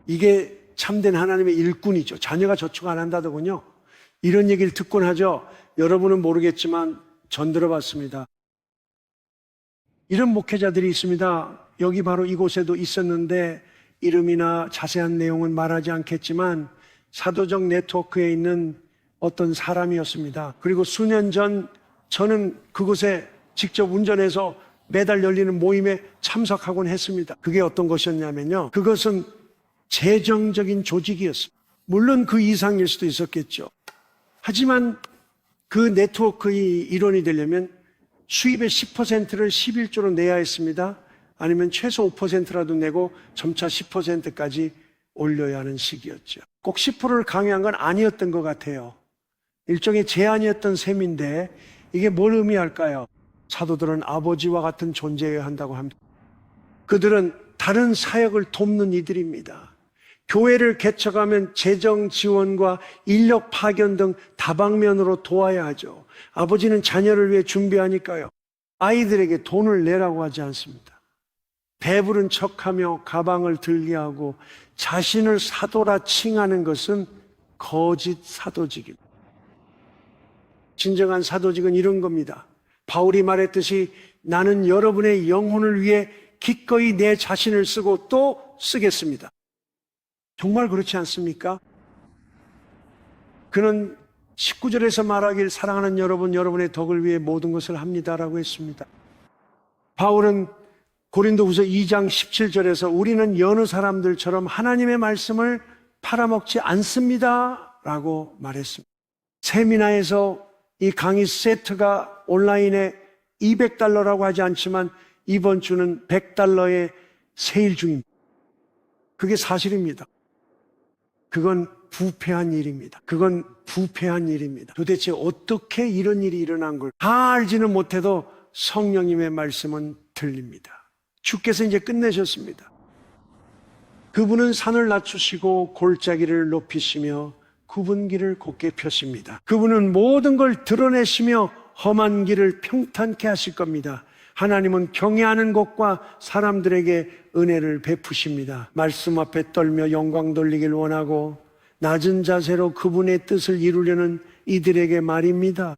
이게 참된 하나님의 일꾼이죠. 자녀가 저축 안 한다더군요. 이런 얘기를 듣곤 하죠. 여러분은 모르겠지만 전 들어봤습니다. 이런 목회자들이 있습니다. 여기 바로 이곳에도 있었는데 이름이나 자세한 내용은 말하지 않겠지만 사도적 네트워크에 있는 어떤 사람이었습니다. 그리고 수년 전 저는 그곳에 직접 운전해서 매달 열리는 모임에 참석하곤 했습니다. 그게 어떤 것이었냐면요. 그것은 재정적인 조직이었습니다. 물론 그 이상일 수도 있었겠죠. 하지만 그 네트워크의 일원이 되려면 수입의 10%를 11조로 내야 했습니다. 아니면 최소 5%라도 내고 점차 10%까지 올려야 하는 시기였죠. 꼭 10%를 강요한 건 아니었던 것 같아요. 일종의 제한이었던 셈인데 이게 뭘 의미할까요? 사도들은 아버지와 같은 존재여야 한다고 합니다. 그들은 다른 사역을 돕는 이들입니다. 교회를 개척하면 재정 지원과 인력 파견 등 다방면으로 도와야 하죠. 아버지는 자녀를 위해 준비하니까요. 아이들에게 돈을 내라고 하지 않습니다. 배부른 척하며 가방을 들게 하고 자신을 사도라 칭하는 것은 거짓 사도직입니다. 진정한 사도직은 이런 겁니다. 바울이 말했듯이 나는 여러분의 영혼을 위해 기꺼이 내 자신을 쓰고 또 쓰겠습니다. 정말 그렇지 않습니까? 그는 19절에서 말하길 사랑하는 여러분, 여러분의 덕을 위해 모든 것을 합니다라고 했습니다. 바울은 고린도후서 2장 17절에서 우리는 여느 사람들처럼 하나님의 말씀을 팔아먹지 않습니다 라고 말했습니다. 세미나에서 이 강의 세트가 온라인에 $200라고 하지 않지만 이번 주는 $100에 세일 중입니다. 그게 사실입니다. 그건 부패한 일입니다. 그건 부패한 일입니다. 도대체 어떻게 이런 일이 일어난 걸 다 알지는 못해도 성령님의 말씀은 들립니다. 주께서 이제 끝내셨습니다. 그분은 산을 낮추시고 골짜기를 높이시며 굽은 길을 곧게 펴십니다. 그분은 모든 걸 드러내시며 험한 길을 평탄케 하실 겁니다. 하나님은 경외하는 것과 사람들에게 은혜를 베푸십니다. 말씀 앞에 떨며 영광 돌리길 원하고 낮은 자세로 그분의 뜻을 이루려는 이들에게 말입니다.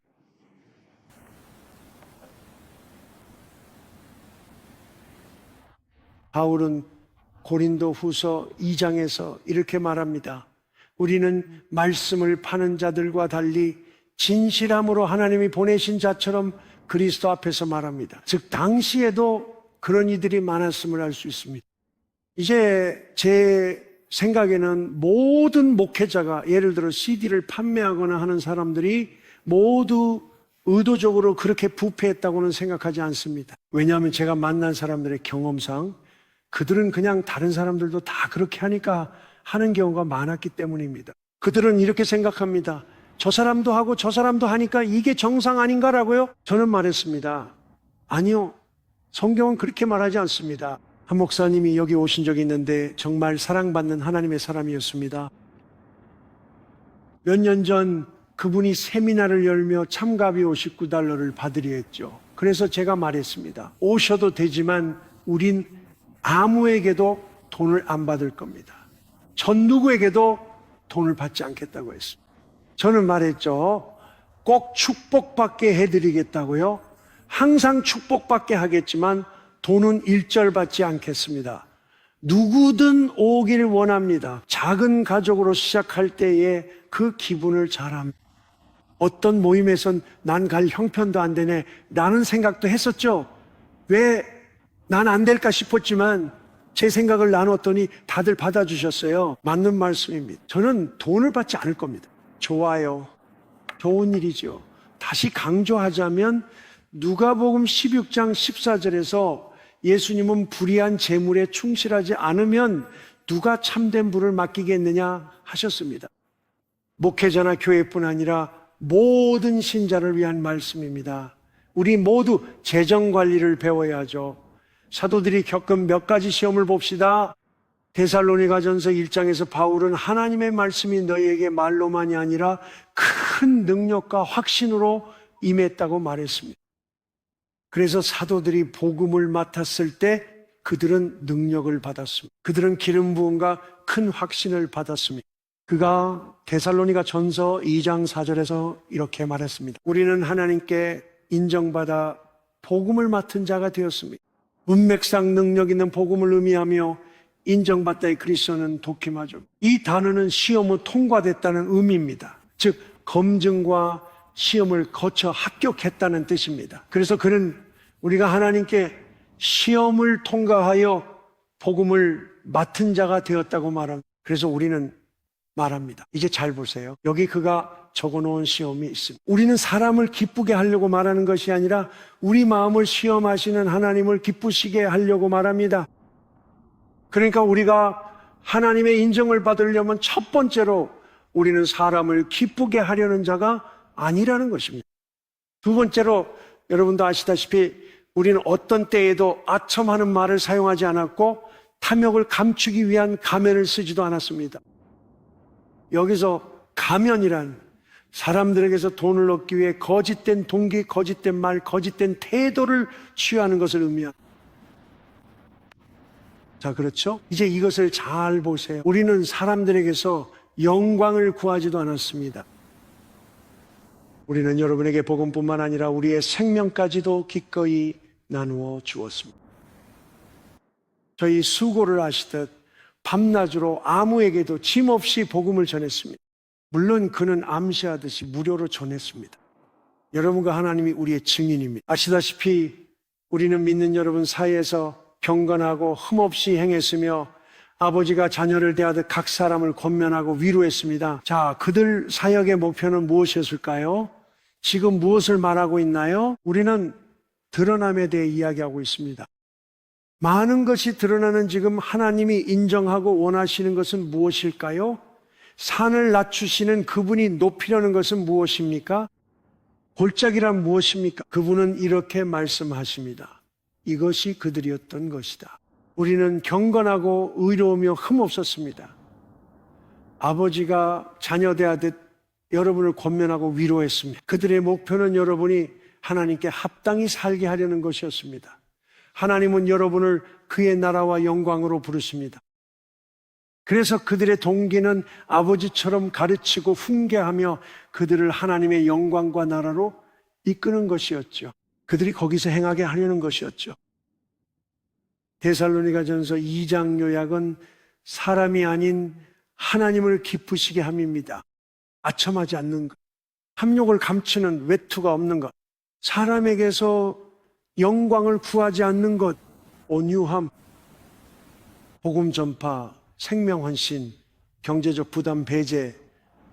바울은 고린도 후서 2장에서 이렇게 말합니다. 우리는 말씀을 파는 자들과 달리 진실함으로 하나님이 보내신 자처럼 그리스도 앞에서 말합니다. 즉 당시에도 그런 이들이 많았음을 알 수 있습니다. 이제 제 생각에는 모든 목회자가 예를 들어 CD를 판매하거나 하는 사람들이 모두 의도적으로 그렇게 부패했다고는 생각하지 않습니다. 왜냐하면 제가 만난 사람들의 경험상 그들은 그냥 다른 사람들도 다 그렇게 하니까 하는 경우가 많았기 때문입니다. 그들은 이렇게 생각합니다. 저 사람도 하고 저 사람도 하니까 이게 정상 아닌가라고요? 저는 말했습니다. 아니요. 성경은 그렇게 말하지 않습니다. 한 목사님이 여기 오신 적이 있는데 정말 사랑받는 하나님의 사람이었습니다. 몇 년 전 그분이 세미나를 열며 참가비 $59를 받으려 했죠. 그래서 제가 말했습니다. 오셔도 되지만 우린 아무에게도 돈을 안 받을 겁니다. 전 누구에게도 돈을 받지 않겠다고 했습니다. 저는 말했죠. 꼭 축복받게 해드리겠다고요. 항상 축복받게 하겠지만 돈은 일절 받지 않겠습니다. 누구든 오길 원합니다. 작은 가족으로 시작할 때에 그 기분을 잘 압니다. 어떤 모임에선 난 갈 형편도 안 되네 라는 생각도 했었죠. 왜 난 안 될까 싶었지만 제 생각을 나눴더니 다들 받아주셨어요. 맞는 말씀입니다. 저는 돈을 받지 않을 겁니다. 좋아요. 좋은 일이죠. 다시 강조하자면 누가복음 16장 14절에서 예수님은 불의한 재물에 충실하지 않으면 누가 참된 부를 맡기겠느냐 하셨습니다. 목회자나 교회뿐 아니라 모든 신자를 위한 말씀입니다. 우리 모두 재정 관리를 배워야 하죠. 사도들이 겪은 몇 가지 시험을 봅시다. 데살로니가전서 1장에서 바울은 하나님의 말씀이 너희에게 말로만이 아니라 큰 능력과 확신으로 임했다고 말했습니다. 그래서 사도들이 복음을 맡았을 때 그들은 능력을 받았습니다. 그들은 기름 부음과 큰 확신을 받았습니다. 그가 데살로니가 전서 2장 4절에서 이렇게 말했습니다. 우리는 하나님께 인정받아 복음을 맡은 자가 되었습니다. 문맥상 능력 있는 복음을 의미하며 인정받다의 그리스도는 독임하죠. 이 단어는 시험을 통과됐다는 의미입니다. 즉 검증과 시험을 거쳐 합격했다는 뜻입니다. 그래서 그는 우리가 하나님께 시험을 통과하여 복음을 맡은 자가 되었다고 말합니다. 그래서 우리는 말합니다. 이제 잘 보세요. 여기 그가 적어놓은 시험이 있습니다. 우리는 사람을 기쁘게 하려고 말하는 것이 아니라 우리 마음을 시험하시는 하나님을 기쁘시게 하려고 말합니다. 그러니까 우리가 하나님의 인정을 받으려면 첫 번째로 우리는 사람을 기쁘게 하려는 자가 아니라는 것입니다. 두 번째로 여러분도 아시다시피 우리는 어떤 때에도 아첨하는 말을 사용하지 않았고 탐욕을 감추기 위한 가면을 쓰지도 않았습니다. 여기서 가면이란 사람들에게서 돈을 얻기 위해 거짓된 동기, 거짓된 말, 거짓된 태도를 취하는 것을 의미합니다. 자, 그렇죠? 이제 이것을 잘 보세요. 우리는 사람들에게서 영광을 구하지도 않았습니다. 우리는 여러분에게 복음뿐만 아니라 우리의 생명까지도 기꺼이 나누어 주었습니다. 저희 수고를 하시듯 밤낮으로 아무에게도 짐없이 복음을 전했습니다. 물론 그는 암시하듯이 무료로 전했습니다. 여러분과 하나님이 우리의 증인입니다. 아시다시피 우리는 믿는 여러분 사이에서 경건하고 흠없이 행했으며 아버지가 자녀를 대하듯 각 사람을 권면하고 위로했습니다. 자, 그들 사역의 목표는 무엇이었을까요? 지금 무엇을 말하고 있나요? 우리는 드러남에 대해 이야기하고 있습니다. 많은 것이 드러나는 지금 하나님이 인정하고 원하시는 것은 무엇일까요? 산을 낮추시는 그분이 높이려는 것은 무엇입니까? 골짜기란 무엇입니까? 그분은 이렇게 말씀하십니다. 이것이 그들이었던 것이다. 우리는 경건하고 의로우며 흠없었습니다. 아버지가 자녀 대하듯 여러분을 권면하고 위로했습니다. 그들의 목표는 여러분이 하나님께 합당히 살게 하려는 것이었습니다. 하나님은 여러분을 그의 나라와 영광으로 부르십니다. 그래서 그들의 동기는 아버지처럼 가르치고 훈계하며 그들을 하나님의 영광과 나라로 이끄는 것이었죠. 그들이 거기서 행하게 하려는 것이었죠. 데살로니가전서 2장 요약은 사람이 아닌 하나님을 기쁘시게 함입니다. 아첨하지 않는 것, 탐욕을 감추는 외투가 없는 것, 사람에게서 영광을 구하지 않는 것, 온유함, 복음 전파, 생명 헌신, 경제적 부담 배제,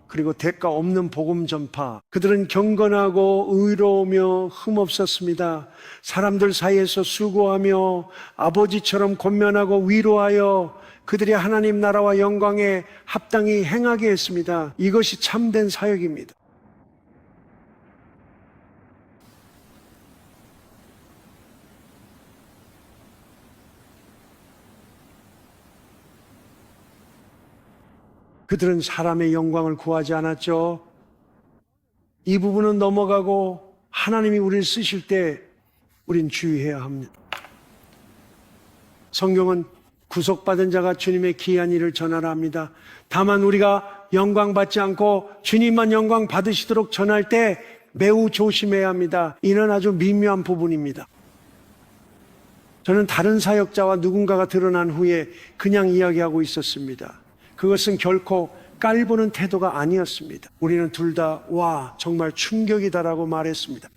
그리고 대가 없는 복음 전파. 그들은 경건하고 의로우며 흠없었습니다. 사람들 사이에서 수고하며 아버지처럼 권면하고 위로하여 그들이 하나님 나라와 영광에 합당히 행하게 했습니다. 이것이 참된 사역입니다. 그들은 사람의 영광을 구하지 않았죠. 이 부분은 넘어가고 하나님이 우리를 쓰실 때 우린 주의해야 합니다. 성경은 구속받은 자가 주님의 귀한 일을 전하라 합니다. 다만 우리가 영광 받지 않고 주님만 영광 받으시도록 전할 때 매우 조심해야 합니다. 이는 아주 미묘한 부분입니다. 저는 다른 사역자와 누군가가 드러난 후에 그냥 이야기하고 있었습니다. 그것은 결코 깔보는 태도가 아니었습니다. 우리는 둘 다 와, 정말 충격이다라고 말했습니다.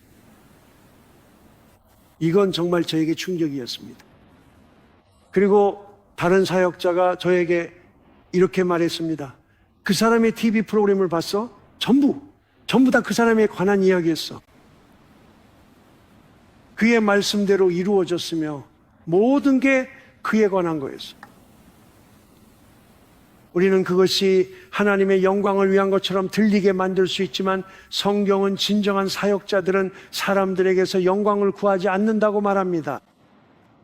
이건 정말 저에게 충격이었습니다. 그리고 다른 사역자가 저에게 이렇게 말했습니다. 그 사람의 TV 프로그램을 봤어? 전부 다 그 사람에 관한 이야기였어. 그의 말씀대로 이루어졌으며 모든 게 그에 관한 거였어. 우리는 그것이 하나님의 영광을 위한 것처럼 들리게 만들 수 있지만 성경은 진정한 사역자들은 사람들에게서 영광을 구하지 않는다고 말합니다.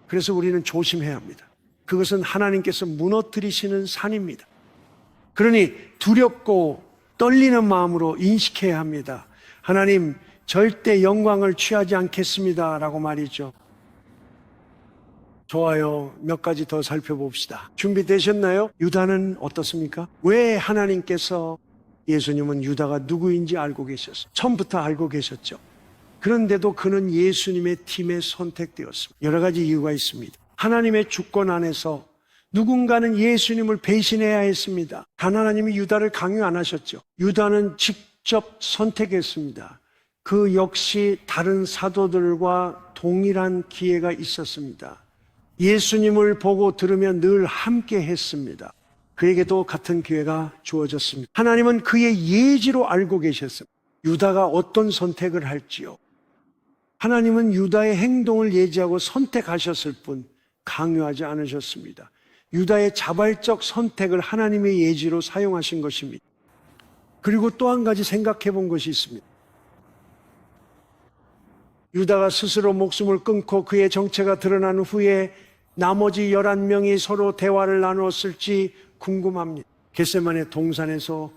그래서 우리는 조심해야 합니다. 그것은 하나님께서 무너뜨리시는 산입니다. 그러니 두렵고 떨리는 마음으로 인식해야 합니다. 하나님, 절대 영광을 취하지 않겠습니다 라고 말이죠. 좋아요. 몇 가지 더 살펴봅시다. 준비되셨나요? 유다는 어떻습니까? 왜 하나님께서 예수님은 유다가 누구인지 알고 계셨어요? 처음부터 알고 계셨죠. 그런데도 그는 예수님의 팀에 선택되었습니다. 여러 가지 이유가 있습니다. 하나님의 주권 안에서 누군가는 예수님을 배신해야 했습니다. 단 하나님이 유다를 강요 안 하셨죠. 유다는 직접 선택했습니다. 그 역시 다른 사도들과 동일한 기회가 있었습니다. 예수님을 보고 들으며 늘 함께 했습니다. 그에게도 같은 기회가 주어졌습니다. 하나님은 그의 예지로 알고 계셨습니다. 유다가 어떤 선택을 할지요. 하나님은 유다의 행동을 예지하고 선택하셨을 뿐 강요하지 않으셨습니다. 유다의 자발적 선택을 하나님의 예지로 사용하신 것입니다. 그리고 또 한 가지 생각해 본 것이 있습니다. 유다가 스스로 목숨을 끊고 그의 정체가 드러난 후에 나머지 11명이 서로 대화를 나누었을지 궁금합니다. 겟세마네 동산에서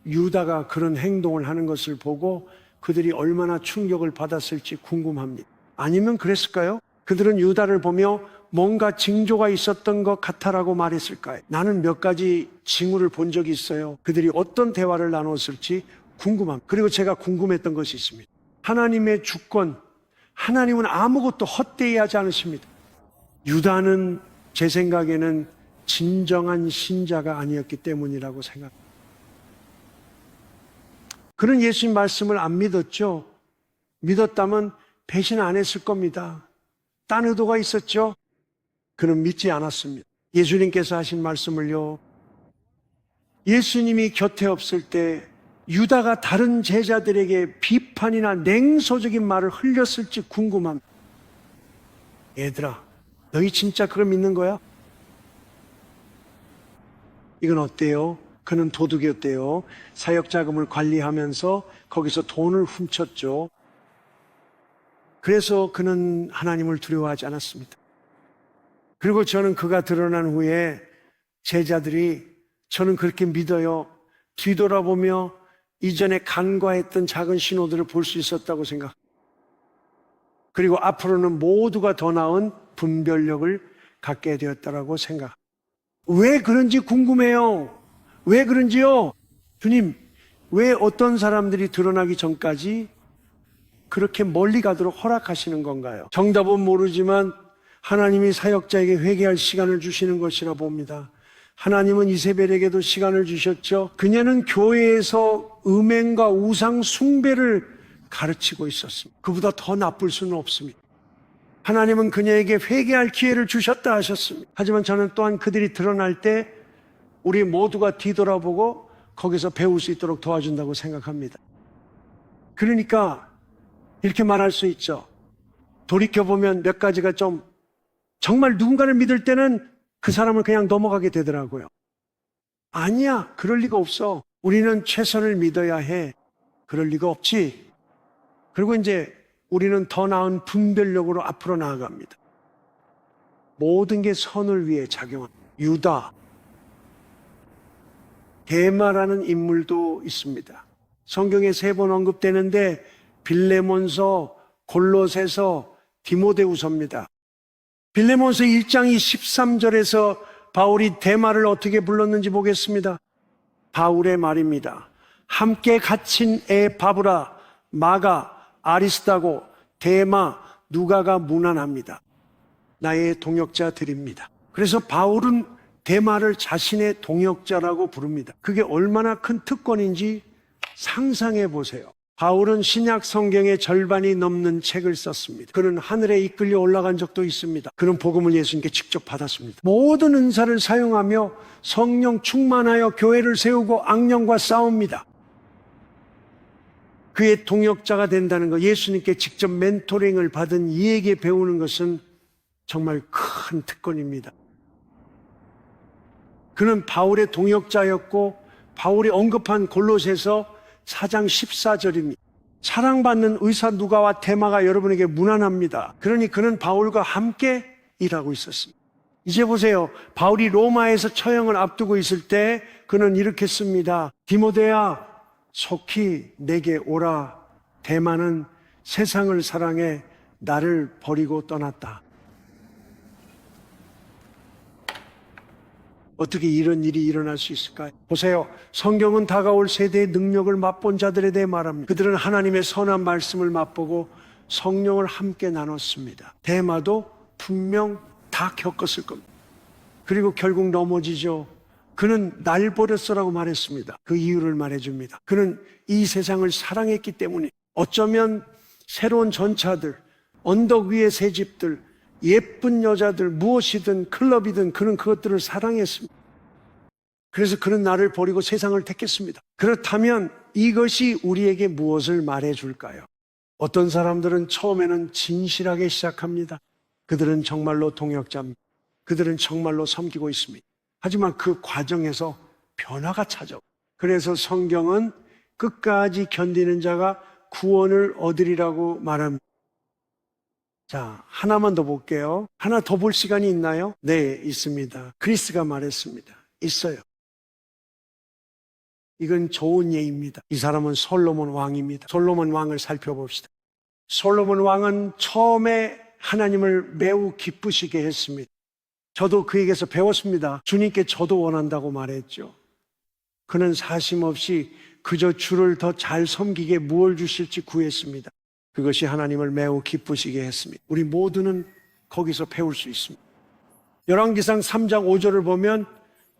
유다가 그런 행동을 하는 것을 보고 그들이 얼마나 충격을 받았을지 궁금합니다. 아니면 그랬을까요? 그들은 유다를 보며 뭔가 징조가 있었던 것 같아라고 말했을까요? 나는 몇 가지 징후를 본 적이 있어요. 그들이 어떤 대화를 나눴을지 궁금합니다. 그리고 제가 궁금했던 것이 있습니다. 하나님의 주권, 하나님은 아무것도 헛되이 하지 않으십니다. 유다는 제 생각에는 진정한 신자가 아니었기 때문이라고 생각합니다. 그는 예수님 말씀을 안 믿었죠. 믿었다면 배신 안 했을 겁니다. 딴 의도가 있었죠. 그는 믿지 않았습니다. 예수님께서 하신 말씀을요, 예수님이 곁에 없을 때 유다가 다른 제자들에게 비판이나 냉소적인 말을 흘렸을지 궁금합니다. 얘들아, 너희 진짜 그걸 믿는 거야? 이건 어때요? 그는 도둑이었대요. 사역자금을 관리하면서 거기서 돈을 훔쳤죠. 그래서 그는 하나님을 두려워하지 않았습니다. 그리고 저는 그가 드러난 후에 제자들이 저는 그렇게 믿어요. 뒤돌아보며 이전에 간과했던 작은 신호들을 볼 수 있었다고 생각합니다. 그리고 앞으로는 모두가 더 나은 분별력을 갖게 되었다고 생각합니다. 왜 그런지 궁금해요. 왜 그런지요? 주님, 왜 어떤 사람들이 드러나기 전까지 그렇게 멀리 가도록 허락하시는 건가요? 정답은 모르지만 하나님이 사역자에게 회개할 시간을 주시는 것이라 봅니다. 하나님은 이세벨에게도 시간을 주셨죠. 그녀는 교회에서 음행과 우상 숭배를 가르치고 있었습니다. 그보다 더 나쁠 수는 없습니다. 하나님은 그녀에게 회개할 기회를 주셨다 하셨습니다. 하지만 저는 또한 그들이 드러날 때 우리 모두가 뒤돌아보고 거기서 배울 수 있도록 도와준다고 생각합니다. 그러니까 이렇게 말할 수 있죠. 돌이켜보면 몇 가지가 좀 정말 누군가를 믿을 때는 그 사람을 그냥 넘어가게 되더라고요. 아니야, 그럴 리가 없어. 우리는 최선을 믿어야 해. 그럴 리가 없지. 그리고 이제 우리는 더 나은 분별력으로 앞으로 나아갑니다. 모든 게 선을 위해 작용합니다. 유다, 데마라는 인물도 있습니다. 성경에 3번 언급되는데 빌레몬서, 골로새서, 디모데후서입니다. 빌레몬서 1장 13절에서 바울이 데마를 어떻게 불렀는지 보겠습니다. 바울의 말입니다. 함께 갇힌 에바브라, 마가, 아리스다고, 데마, 누가가 무난합니다. 나의 동역자들입니다. 그래서 바울은 데마를 자신의 동역자라고 부릅니다. 그게 얼마나 큰 특권인지 상상해 보세요. 바울은 신약 성경의 절반이 넘는 책을 썼습니다. 그는 하늘에 이끌려 올라간 적도 있습니다. 그는 복음을 예수님께 직접 받았습니다. 모든 은사를 사용하며 성령 충만하여 교회를 세우고 악령과 싸웁니다. 그의 동역자가 된다는 것, 예수님께 직접 멘토링을 받은 이에게 배우는 것은 정말 큰 특권입니다. 그는 바울의 동역자였고 바울이 언급한 골로새서 4장 14절입니다. 사랑받는 의사 누가와 데마가 여러분에게 문안합니다. 그러니 그는 바울과 함께 일하고 있었습니다. 이제 보세요. 바울이 로마에서 처형을 앞두고 있을 때 그는 이렇게 씁니다. 디모데야, 속히 내게 오라. 데마는 세상을 사랑해 나를 버리고 떠났다. 어떻게 이런 일이 일어날 수 있을까요? 보세요. 성경은 다가올 세대의 능력을 맛본 자들에 대해 말합니다. 그들은 하나님의 선한 말씀을 맛보고 성령을 함께 나눴습니다. 데마도 분명 다 겪었을 겁니다. 그리고 결국 넘어지죠. 그는 날 버렸어라고 말했습니다. 그 이유를 말해줍니다. 그는 이 세상을 사랑했기 때문에 어쩌면 새로운 전차들, 언덕 위의 새 집들, 예쁜 여자들, 무엇이든 클럽이든 그는 그것들을 사랑했습니다. 그래서 그는 나를 버리고 세상을 택했습니다. 그렇다면 이것이 우리에게 무엇을 말해줄까요? 어떤 사람들은 처음에는 진실하게 시작합니다. 그들은 정말로 동역자입니다. 그들은 정말로 섬기고 있습니다. 하지만 그 과정에서 변화가 찾아오고, 그래서 성경은 끝까지 견디는 자가 구원을 얻으리라고 말합니다. 자, 하나만 더 볼게요. 하나 더 볼 시간이 있나요? 네, 있습니다. 그리스가 말했습니다. 있어요. 이건 좋은 예입니다. 이 사람은 솔로몬 왕입니다. 솔로몬 왕을 살펴봅시다. 솔로몬 왕은 처음에 하나님을 매우 기쁘시게 했습니다. 저도 그에게서 배웠습니다. 주님께 저도 원한다고 말했죠. 그는 사심 없이 그저 주를 더 잘 섬기게 무엇을 주실지 구했습니다. 그것이 하나님을 매우 기쁘시게 했습니다. 우리 모두는 거기서 배울 수 있습니다. 열왕기상 3장 5절을 보면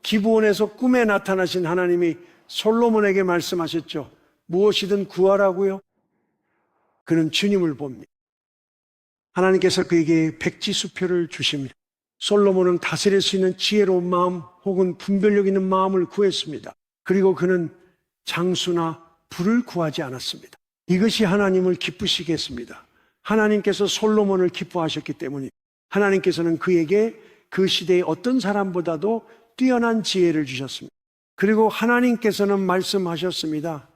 기브온에서 꿈에 나타나신 하나님이 솔로몬에게 말씀하셨죠. 무엇이든 구하라고요. 그는 주님을 봅니다. 하나님께서 그에게 백지수표를 주십니다. 솔로몬은 다스릴 수 있는 지혜로운 마음 혹은 분별력 있는 마음을 구했습니다. 그리고 그는 장수나 부를 구하지 않았습니다. 이것이 하나님을 기쁘시게 했습니다. 하나님께서 솔로몬을 기뻐하셨기 때문에 하나님께서는 그에게 그 시대의 어떤 사람보다도 뛰어난 지혜를 주셨습니다. 그리고 하나님께서는 말씀하셨습니다.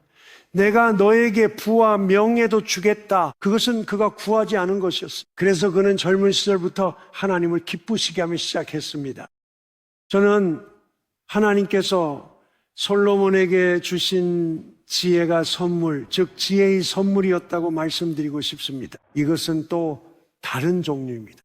내가 너에게 부와 명예도 주겠다. 그것은 그가 구하지 않은 것이었습니다. 그래서 그는 젊은 시절부터 하나님을 기쁘시게 하며 시작했습니다. 저는 하나님께서 솔로몬에게 주신 지혜가 선물, 즉 지혜의 선물이었다고 말씀드리고 싶습니다. 이것은 또 다른 종류입니다.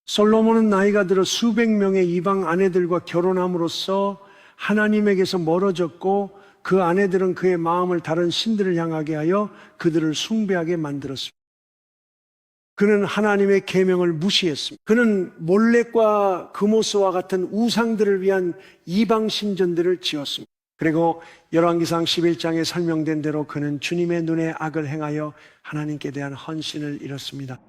솔로몬은 나이가 들어 수백 명의 이방 아내들과 결혼함으로써 하나님에게서 멀어졌고 그 아내들은 그의 마음을 다른 신들을 향하게 하여 그들을 숭배하게 만들었습니다. 그는 하나님의 계명을 무시했습니다. 그는 몰렉과 그모스와 같은 우상들을 위한 이방 신전들을 지었습니다. 그리고 열왕기상 11장에 설명된 대로 그는 주님의 눈에 악을 행하여 하나님께 대한 헌신을 잃었습니다.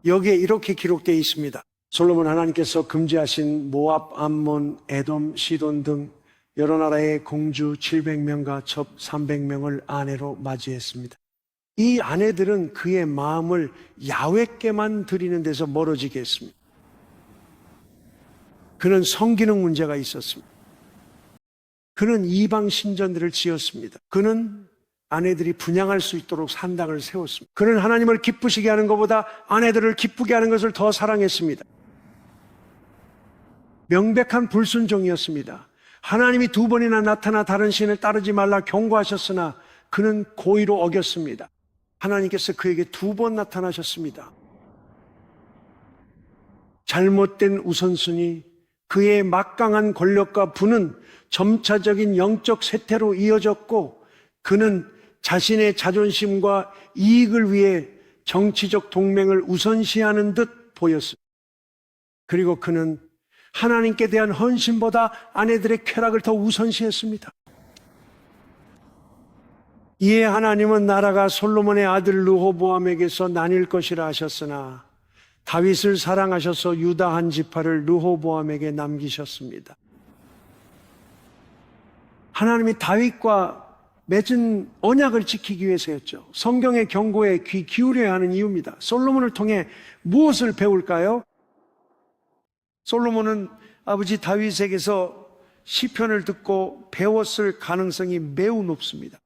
여기에 이렇게 기록되어 있습니다. 솔로몬 하나님께서 금지하신 모압, 암몬, 에돔, 시돈 등 여러 나라의 공주 700명과 첩 300명을 아내로 맞이했습니다. 이 아내들은 그의 마음을 야훼께만 드리는 데서 멀어지게 했습니다. 그는 성기능 문제가 있었습니다. 그는 이방 신전들을 지었습니다. 그는 아내들이 분양할 수 있도록 산당을 세웠습니다. 그는 하나님을 기쁘시게 하는 것보다 아내들을 기쁘게 하는 것을 더 사랑했습니다. 명백한 불순종이었습니다. 하나님이 2번이나 나타나 다른 신을 따르지 말라 경고하셨으나 그는 고의로 어겼습니다. 하나님께서 그에게 2번 나타나셨습니다. 잘못된 우선순위, 그의 막강한 권력과 부는 점차적인 영적 쇠퇴로 이어졌고 그는 자신의 자존심과 이익을 위해 정치적 동맹을 우선시하는 듯 보였습니다. 그리고 그는 하나님께 대한 헌신보다 아내들의 쾌락을 더 우선시했습니다. 이에 하나님은 나라가 솔로몬의 아들 르호보암에게서 나뉠 것이라 하셨으나 다윗을 사랑하셔서 유다 한 지파를 르호보암에게 남기셨습니다. 하나님이 다윗과 맺은 언약을 지키기 위해서였죠. 성경의 경고에 귀 기울여야 하는 이유입니다. 솔로몬을 통해 무엇을 배울까요? 솔로몬은 아버지 다윗에게서 시편을 듣고 배웠을 가능성이 매우 높습니다.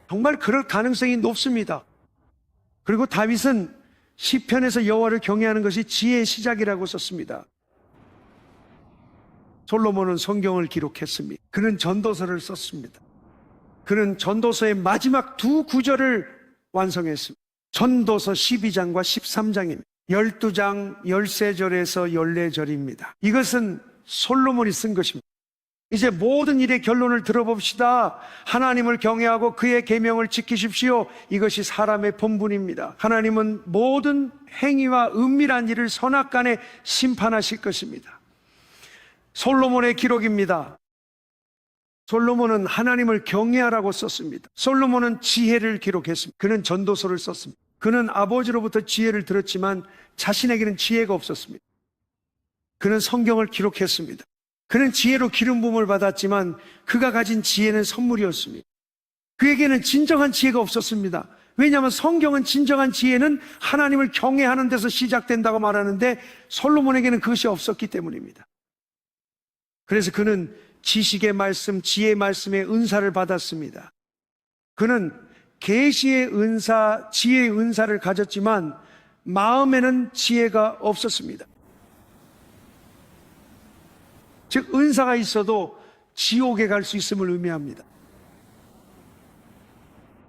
정말 그럴 가능성이 높습니다. 그리고 다윗은 시편에서 여호와를 경외하는 것이 지혜의 시작이라고 썼습니다. 솔로몬은 성경을 기록했습니다. 그는 전도서를 썼습니다. 그는 전도서의 마지막 두 구절을 완성했습니다. 전도서 12장과 13장입니다. 12장 13절에서 14절입니다. 이것은 솔로몬이 쓴 것입니다. 이제 모든 일의 결론을 들어봅시다. 하나님을 경외하고 그의 계명을 지키십시오. 이것이 사람의 본분입니다. 하나님은 모든 행위와 은밀한 일을 선악간에 심판하실 것입니다. 솔로몬의 기록입니다. 솔로몬은 하나님을 경외하라고 썼습니다. 솔로몬은 지혜를 기록했습니다. 그는 전도서를 썼습니다. 그는 아버지로부터 지혜를 들었지만 자신에게는 지혜가 없었습니다. 그는 성경을 기록했습니다. 그는 지혜로 기름 부음을 받았지만 그가 가진 지혜는 선물이었습니다. 그에게는 진정한 지혜가 없었습니다. 왜냐하면 성경은 진정한 지혜는 하나님을 경외하는 데서 시작된다고 말하는데 솔로몬에게는 그것이 없었기 때문입니다. 그래서 그는 지식의 말씀, 지혜의 말씀의 은사를 받았습니다. 그는 계시의 은사, 지혜의 은사를 가졌지만 마음에는 지혜가 없었습니다. 즉 은사가 있어도 지옥에 갈 수 있음을 의미합니다.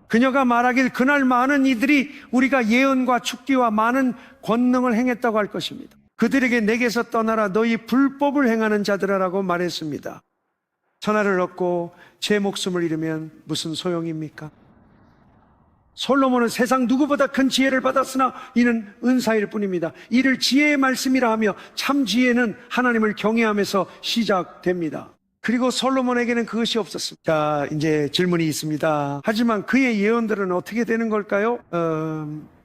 그녀가 말하길 그날 많은 이들이 우리가 예언과 축기와 많은 권능을 행했다고 할 것입니다. 그들에게 내게서 떠나라 너희 불법을 행하는 자들아라고 말했습니다. 천하를 얻고 제 목숨을 잃으면 무슨 소용입니까? 솔로몬은 세상 누구보다 큰 지혜를 받았으나 이는 은사일 뿐입니다. 이를 지혜의 말씀이라 하며 참 지혜는 하나님을 경외하면서 시작됩니다. 그리고 솔로몬에게는 그것이 없었습니다. 자, 이제 질문이 있습니다. 하지만 그의 예언들은 어떻게 되는 걸까요?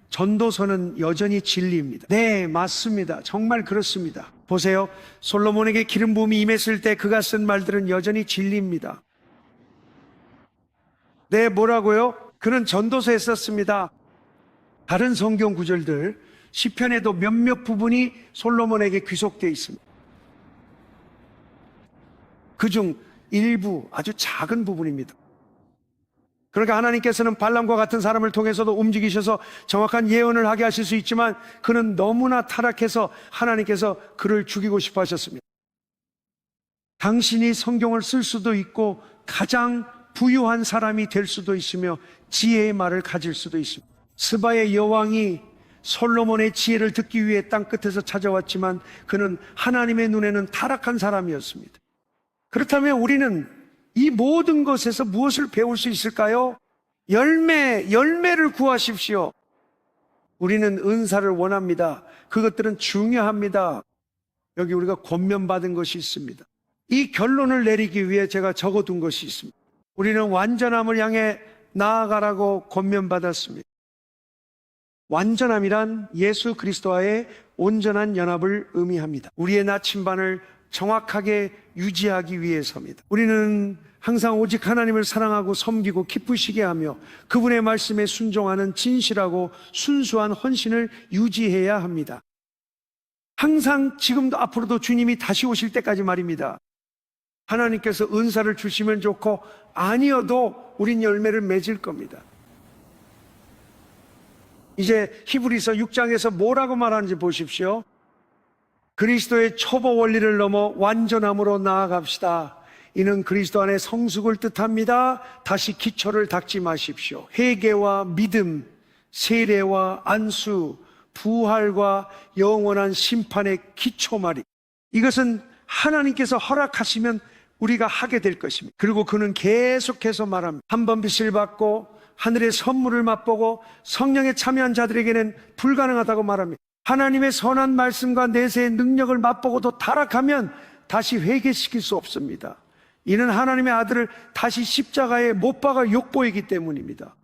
전도서는 여전히 진리입니다. 네, 맞습니다. 정말 그렇습니다. 보세요. 솔로몬에게 기름 부음이 임했을 때 그가 쓴 말들은 여전히 진리입니다. 네, 뭐라고요? 그는 전도서에 썼습니다. 다른 성경 구절들, 시편에도 몇몇 부분이 솔로몬에게 귀속되어 있습니다. 그중 일부 아주 작은 부분입니다. 그러니까 하나님께서는 발람과 같은 사람을 통해서도 움직이셔서 정확한 예언을 하게 하실 수 있지만 그는 너무나 타락해서 하나님께서 그를 죽이고 싶어 하셨습니다. 당신이 성경을 쓸 수도 있고 가장 부유한 사람이 될 수도 있으며 지혜의 말을 가질 수도 있습니다. 스바의 여왕이 솔로몬의 지혜를 듣기 위해 땅끝에서 찾아왔지만 그는 하나님의 눈에는 타락한 사람이었습니다. 그렇다면 우리는 이 모든 것에서 무엇을 배울 수 있을까요? 열매를 구하십시오. 우리는 은사를 원합니다. 그것들은 중요합니다. 여기 우리가 권면받은 것이 있습니다. 이 결론을 내리기 위해 제가 적어둔 것이 있습니다. 우리는 완전함을 향해 나아가라고 권면받았습니다. 완전함이란 예수 그리스도와의 온전한 연합을 의미합니다. 우리의 나침반을 정확하게 유지하기 위해서입니다. 우리는 항상 오직 하나님을 사랑하고 섬기고 기쁘시게 하며 그분의 말씀에 순종하는 진실하고 순수한 헌신을 유지해야 합니다. 항상 지금도 앞으로도 주님이 다시 오실 때까지 말입니다. 하나님께서 은사를 주시면 좋고 아니어도 우린 열매를 맺을 겁니다. 이제 히브리서 6장에서 뭐라고 말하는지 보십시오. 그리스도의 초보 원리를 넘어 완전함으로 나아갑시다. 이는 그리스도 안에 성숙을 뜻합니다. 다시 기초를 닦지 마십시오. 회개와 믿음, 세례와 안수, 부활과 영원한 심판의 기초말이, 이것은 하나님께서 허락하시면 우리가 하게 될 것입니다. 그리고 그는 계속해서 말합니다. 한 번 빚을 받고 하늘의 선물을 맛보고 성령에 참여한 자들에게는 불가능하다고 말합니다. 하나님의 선한 말씀과 내세의 능력을 맛보고도 타락하면 다시 회개시킬 수 없습니다. 이는 하나님의 아들을 다시 십자가에 못 박아 욕보이기 때문입니다.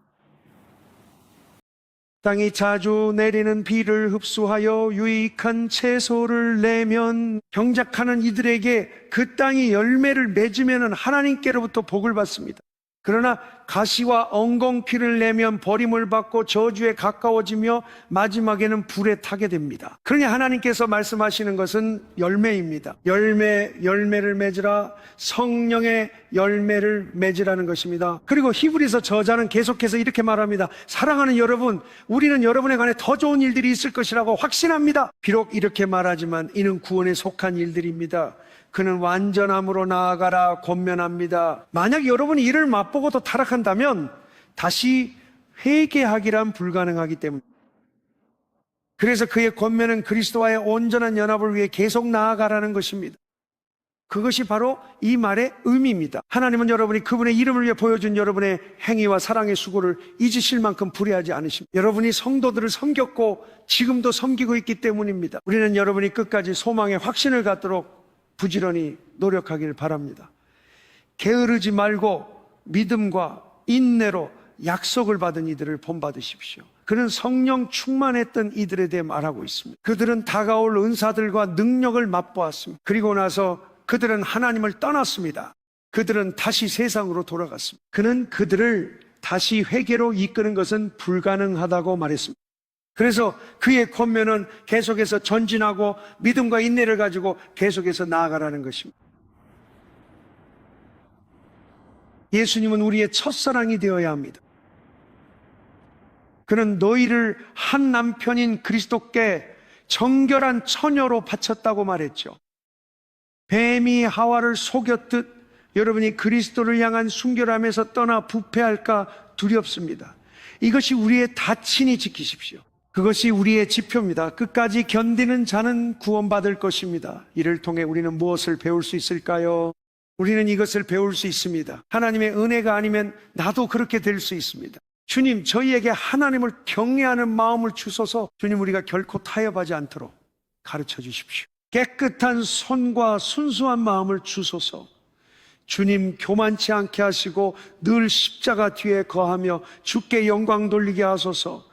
땅이 자주 내리는 비를 흡수하여 유익한 채소를 내면 경작하는 이들에게 그 땅이 열매를 맺으면 하나님께로부터 복을 받습니다. 그러나 가시와 엉겅퀴를 내면 버림을 받고 저주에 가까워지며 마지막에는 불에 타게 됩니다. 그러니 하나님께서 말씀하시는 것은 열매입니다. 열매를 맺으라, 성령의 열매를 맺으라는 것입니다. 그리고 히브리서 저자는 계속해서 이렇게 말합니다. 사랑하는 여러분, 우리는 여러분에 관해 더 좋은 일들이 있을 것이라고 확신합니다. 비록 이렇게 말하지만 이는 구원에 속한 일들입니다. 그는 완전함으로 나아가라 권면합니다. 만약 여러분이 이를 맛보고도 타락한다면 다시 회개하기란 불가능하기 때문입니다. 그래서 그의 권면은 그리스도와의 온전한 연합을 위해 계속 나아가라는 것입니다. 그것이 바로 이 말의 의미입니다. 하나님은 여러분이 그분의 이름을 위해 보여준 여러분의 행위와 사랑의 수고를 잊으실 만큼 불의하지 않으십니다. 여러분이 성도들을 섬겼고 지금도 섬기고 있기 때문입니다. 우리는 여러분이 끝까지 소망의 확신을 갖도록 부지런히 노력하길 바랍니다. 게으르지 말고 믿음과 인내로 약속을 받은 이들을 본받으십시오. 그는 성령 충만했던 이들에 대해 말하고 있습니다. 그들은 다가올 은사들과 능력을 맛보았습니다. 그리고 나서 그들은 하나님을 떠났습니다. 그들은 다시 세상으로 돌아갔습니다. 그는 그들을 다시 회개로 이끄는 것은 불가능하다고 말했습니다. 그래서 그의 권면은 계속해서 전진하고 믿음과 인내를 가지고 계속해서 나아가라는 것입니다. 예수님은 우리의 첫사랑이 되어야 합니다. 그는 너희를 한 남편인 그리스도께 정결한 처녀로 바쳤다고 말했죠. 뱀이 하와를 속였듯 여러분이 그리스도를 향한 순결함에서 떠나 부패할까 두렵습니다. 이것이 우리의 다친이 지키십시오. 그것이 우리의 지표입니다. 끝까지 견디는 자는 구원받을 것입니다. 이를 통해 우리는 무엇을 배울 수 있을까요? 우리는 이것을 배울 수 있습니다. 하나님의 은혜가 아니면 나도 그렇게 될 수 있습니다. 주님, 저희에게 하나님을 경외하는 마음을 주소서. 주님, 우리가 결코 타협하지 않도록 가르쳐 주십시오. 깨끗한 손과 순수한 마음을 주소서. 주님, 교만치 않게 하시고 늘 십자가 뒤에 거하며 주께 영광 돌리게 하소서.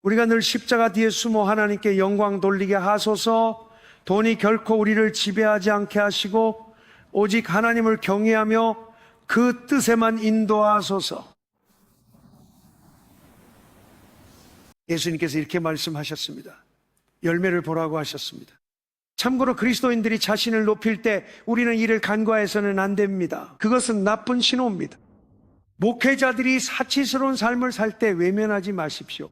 우리가 늘 십자가 뒤에 숨어 하나님께 영광 돌리게 하소서. 돈이 결코 우리를 지배하지 않게 하시고 오직 하나님을 경외하며 그 뜻에만 인도하소서. 예수님께서 이렇게 말씀하셨습니다. 열매를 보라고 하셨습니다. 참고로 그리스도인들이 자신을 높일 때 우리는 이를 간과해서는 안 됩니다. 그것은 나쁜 신호입니다. 목회자들이 사치스러운 삶을 살 때 외면하지 마십시오.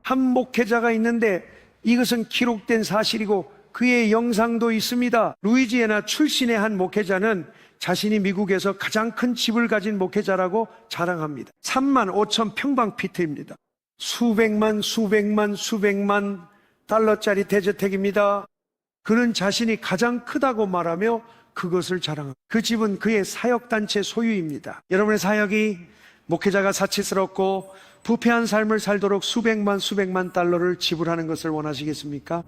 한 목회자가 있는데 이것은 기록된 사실이고 그의 영상도 있습니다. 루이지애나 출신의 한 목회자는 자신이 미국에서 가장 큰 집을 가진 목회자라고 자랑합니다. 35,000 평방피트입니다. 수백만 달러짜리 대저택입니다. 그는 자신이 가장 크다고 말하며 그것을 자랑합니다. 그 집은 그의 사역단체 소유입니다. 여러분의 사역이 목회자가 사치스럽고 부패한 삶을 살도록 수백만 달러를 지불하는 것을 원하시겠습니까?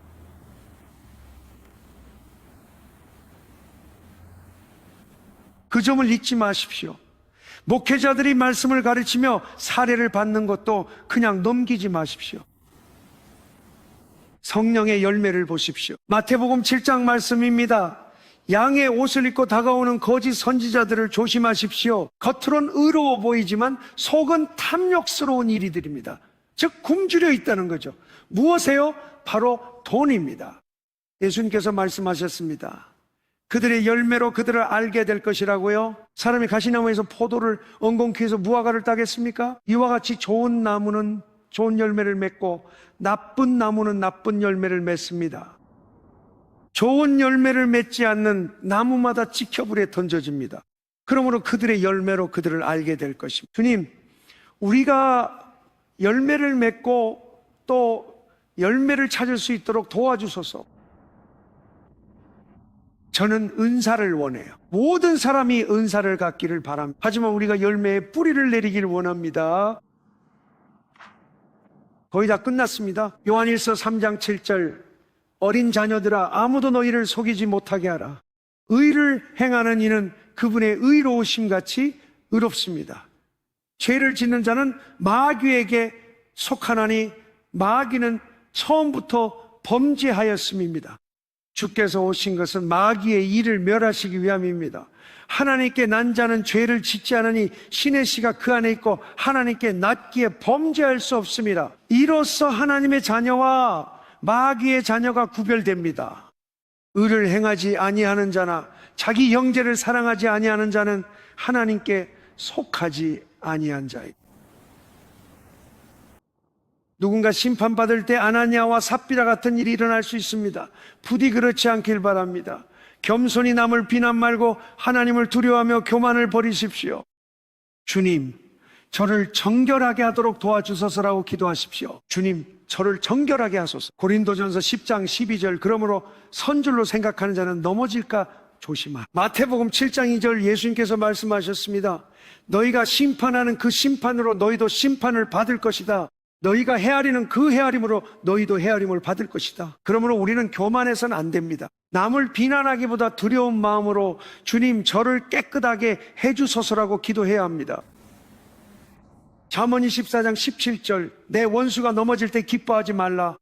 그 점을 잊지 마십시오. 목회자들이 말씀을 가르치며 사례를 받는 것도 그냥 넘기지 마십시오. 성령의 열매를 보십시오. 마태복음 7장 말씀입니다. 양의 옷을 입고 다가오는 거짓 선지자들을 조심하십시오. 겉으론 의로워 보이지만 속은 탐욕스러운 이들입니다. 즉 굶주려 있다는 거죠. 무엇이에요? 바로 돈입니다. 예수님께서 말씀하셨습니다. 그들의 열매로 그들을 알게 될 것이라고요. 사람이 가시나무에서 포도를 엉겅퀴에서 무화과를 따겠습니까? 이와 같이 좋은 나무는 좋은 열매를 맺고 나쁜 나무는 나쁜 열매를 맺습니다. 좋은 열매를 맺지 않는 나무마다 지켜불에 던져집니다. 그러므로 그들의 열매로 그들을 알게 될 것입니다. 주님, 우리가 열매를 맺고 또 열매를 찾을 수 있도록 도와주소서. 저는 은사를 원해요. 모든 사람이 은사를 갖기를 바랍니다. 하지만 우리가 열매에 뿌리를 내리길 원합니다. 거의 다 끝났습니다. 요한일서 3장 7절 어린 자녀들아 아무도 너희를 속이지 못하게 하라. 의를 행하는 이는 그분의 의로우심 같이 의롭습니다. 죄를 짓는 자는 마귀에게 속하나니 마귀는 처음부터 범죄하였음입니다. 주께서 오신 것은 마귀의 일을 멸하시기 위함입니다. 하나님께 난 자는 죄를 짓지 않으니 신의 씨가 그 안에 있고 하나님께 낮기에 범죄할 수 없습니다. 이로써 하나님의 자녀와 마귀의 자녀가 구별됩니다. 의를 행하지 아니하는 자나 자기 형제를 사랑하지 아니하는 자는 하나님께 속하지 아니한 자입니다. 누군가 심판받을 때 아나니아와 삽비라 같은 일이 일어날 수 있습니다. 부디 그렇지 않길 바랍니다. 겸손히 남을 비난 말고 하나님을 두려워하며 교만을 버리십시오. 주님, 저를 정결하게 하도록 도와주소서라고 기도하십시오. 주님, 저를 정결하게 하소서. 고린도전서 10장 12절, 그러므로 선줄로 생각하는 자는 넘어질까 조심하라. 마태복음 7장 2절 예수님께서 말씀하셨습니다. 너희가 심판하는 그 심판으로 너희도 심판을 받을 것이다. 너희가 헤아리는 그 헤아림으로 너희도 헤아림을 받을 것이다. 그러므로 우리는 교만해서는 안 됩니다. 남을 비난하기보다 두려운 마음으로 주님, 저를 깨끗하게 해주소서라고 기도해야 합니다. 잠언 24장 17절, 내 원수가 넘어질 때 기뻐하지 말라.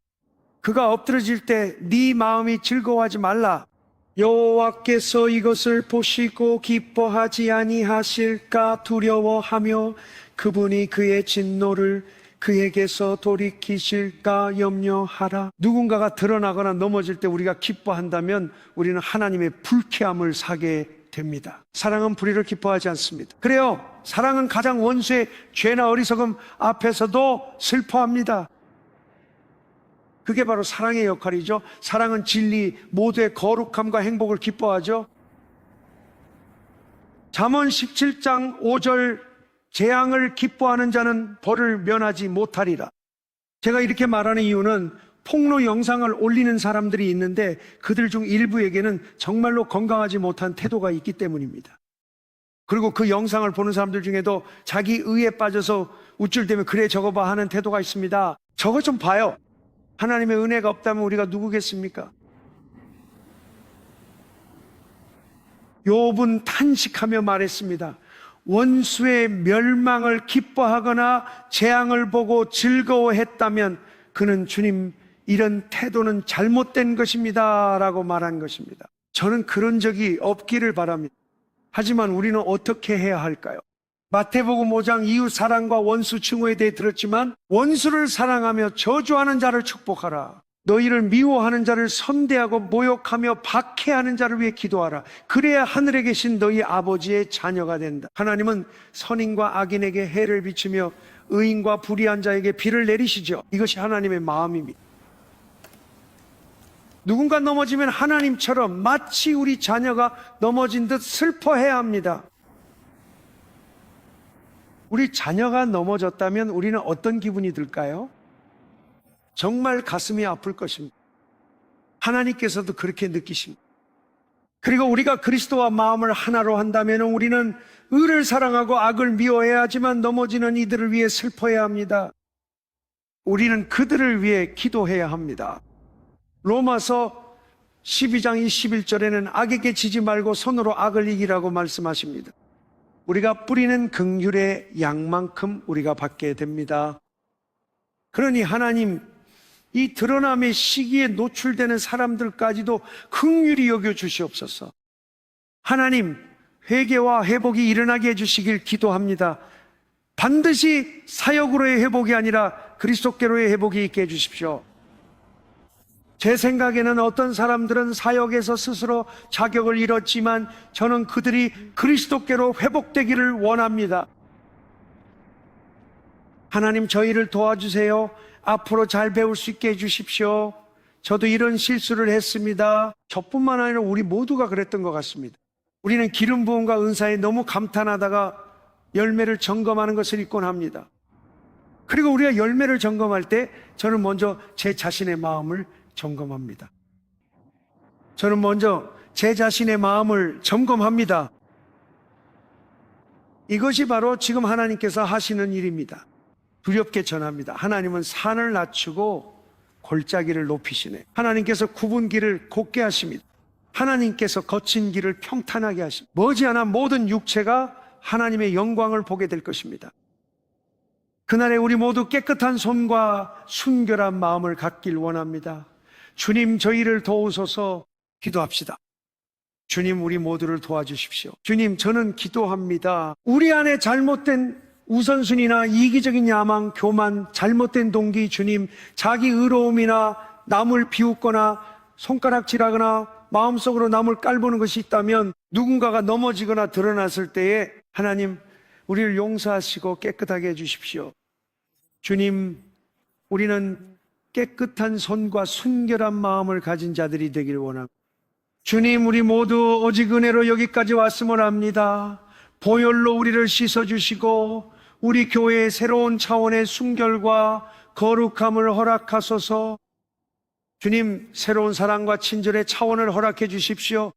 그가 엎드러질 때 네 마음이 즐거워하지 말라. 여호와께서 이것을 보시고 기뻐하지 아니하실까 두려워하며 그분이 그의 진노를 그에게서 돌이키실까 염려하라. 누군가가 드러나거나 넘어질 때 우리가 기뻐한다면 우리는 하나님의 불쾌함을 사게 됩니다. 사랑은 불의를 기뻐하지 않습니다. 그래요, 사랑은 가장 원수의 죄나 어리석음 앞에서도 슬퍼합니다. 그게 바로 사랑의 역할이죠. 사랑은 진리, 모두의 거룩함과 행복을 기뻐하죠. 잠언 17장 5절, 재앙을 기뻐하는 자는 벌을 면하지 못하리라. 제가 이렇게 말하는 이유는 폭로 영상을 올리는 사람들이 있는데 그들 중 일부에게는 정말로 건강하지 못한 태도가 있기 때문입니다. 그리고 그 영상을 보는 사람들 중에도 자기 의에 빠져서 우쭐대며 그래 저거 봐 하는 태도가 있습니다. 저거 좀 봐요. 하나님의 은혜가 없다면 우리가 누구겠습니까? 욥은 탄식하며 말했습니다. 원수의 멸망을 기뻐하거나 재앙을 보고 즐거워했다면 그는 주님, 이런 태도는 잘못된 것입니다 라고 말한 것입니다. 저는 그런 적이 없기를 바랍니다. 하지만 우리는 어떻게 해야 할까요? 마태복음 5장 이웃 사랑과 원수 증오에 대해 들었지만 원수를 사랑하며 저주하는 자를 축복하라. 너희를 미워하는 자를 선대하고 모욕하며 박해하는 자를 위해 기도하라. 그래야 하늘에 계신 너희 아버지의 자녀가 된다. 하나님은 선인과 악인에게 해를 비추며 의인과 불의한 자에게 비를 내리시죠. 이것이 하나님의 마음입니다. 누군가 넘어지면 하나님처럼 마치 우리 자녀가 넘어진 듯 슬퍼해야 합니다. 우리 자녀가 넘어졌다면 우리는 어떤 기분이 들까요? 정말 가슴이 아플 것입니다. 하나님께서도 그렇게 느끼십니다. 그리고 우리가 그리스도와 마음을 하나로 한다면 우리는 의를 사랑하고 악을 미워해야 하지만 넘어지는 이들을 위해 슬퍼해야 합니다. 우리는 그들을 위해 기도해야 합니다. 로마서 12장 21절에는 악에게 지지 말고 손으로 악을 이기라고 말씀하십니다. 우리가 뿌리는 긍휼의 양만큼 우리가 받게 됩니다. 그러니 하나님, 이 드러남의 시기에 노출되는 사람들까지도 긍휼히 여겨 주시옵소서. 하나님, 회개와 회복이 일어나게 해주시길 기도합니다. 반드시 사역으로의 회복이 아니라 그리스도께로의 회복이 있게 해주십시오. 제 생각에는 어떤 사람들은 사역에서 스스로 자격을 잃었지만 저는 그들이 그리스도께로 회복되기를 원합니다. 하나님, 저희를 도와주세요. 앞으로 잘 배울 수 있게 해주십시오. 저도 이런 실수를 했습니다. 저뿐만 아니라 우리 모두가 그랬던 것 같습니다. 우리는 기름 부음과 은사에 너무 감탄하다가 열매를 점검하는 것을 잊곤 합니다. 그리고 우리가 열매를 점검할 때 저는 먼저 제 자신의 마음을 점검합니다. 저는 먼저 제 자신의 마음을 점검합니다. 이것이 바로 지금 하나님께서 하시는 일입니다. 두렵게 전합니다. 하나님은 산을 낮추고 골짜기를 높이시네. 하나님께서 굽은 길을 곧게 하십니다. 하나님께서 거친 길을 평탄하게 하십니다. 머지않아 모든 육체가 하나님의 영광을 보게 될 것입니다. 그날에 우리 모두 깨끗한 손과 순결한 마음을 갖길 원합니다. 주님, 저희를 도우소서. 기도합시다. 주님, 우리 모두를 도와주십시오. 주님, 저는 기도합니다. 우리 안에 잘못된 우선순위나 이기적인 야망, 교만, 잘못된 동기, 주님, 자기 의로움이나 남을 비웃거나 손가락질하거나 마음속으로 남을 깔보는 것이 있다면 누군가가 넘어지거나 드러났을 때에 하나님, 우리를 용서하시고 깨끗하게 해주십시오. 주님, 우리는 깨끗한 손과 순결한 마음을 가진 자들이 되길 원합니다. 주님, 우리 모두 오직 은혜로 여기까지 왔음을 압니다. 보혈로 우리를 씻어주시고 우리 교회의 새로운 차원의 순결과 거룩함을 허락하소서. 주님, 새로운 사랑과 친절의 차원을 허락해 주십시오.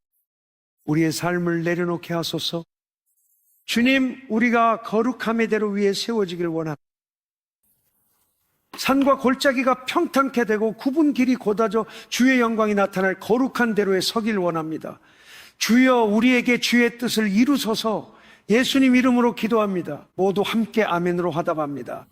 우리의 삶을 내려놓게 하소서. 주님, 우리가 거룩함의 대로 위에 세워지길 원합니다. 산과 골짜기가 평탄케 되고 굽은 길이 곧아져 주의 영광이 나타날 거룩한 대로에 서길 원합니다. 주여, 우리에게 주의 뜻을 이루소서. 예수님 이름으로 기도합니다. 모두 함께 아멘으로 화답합니다.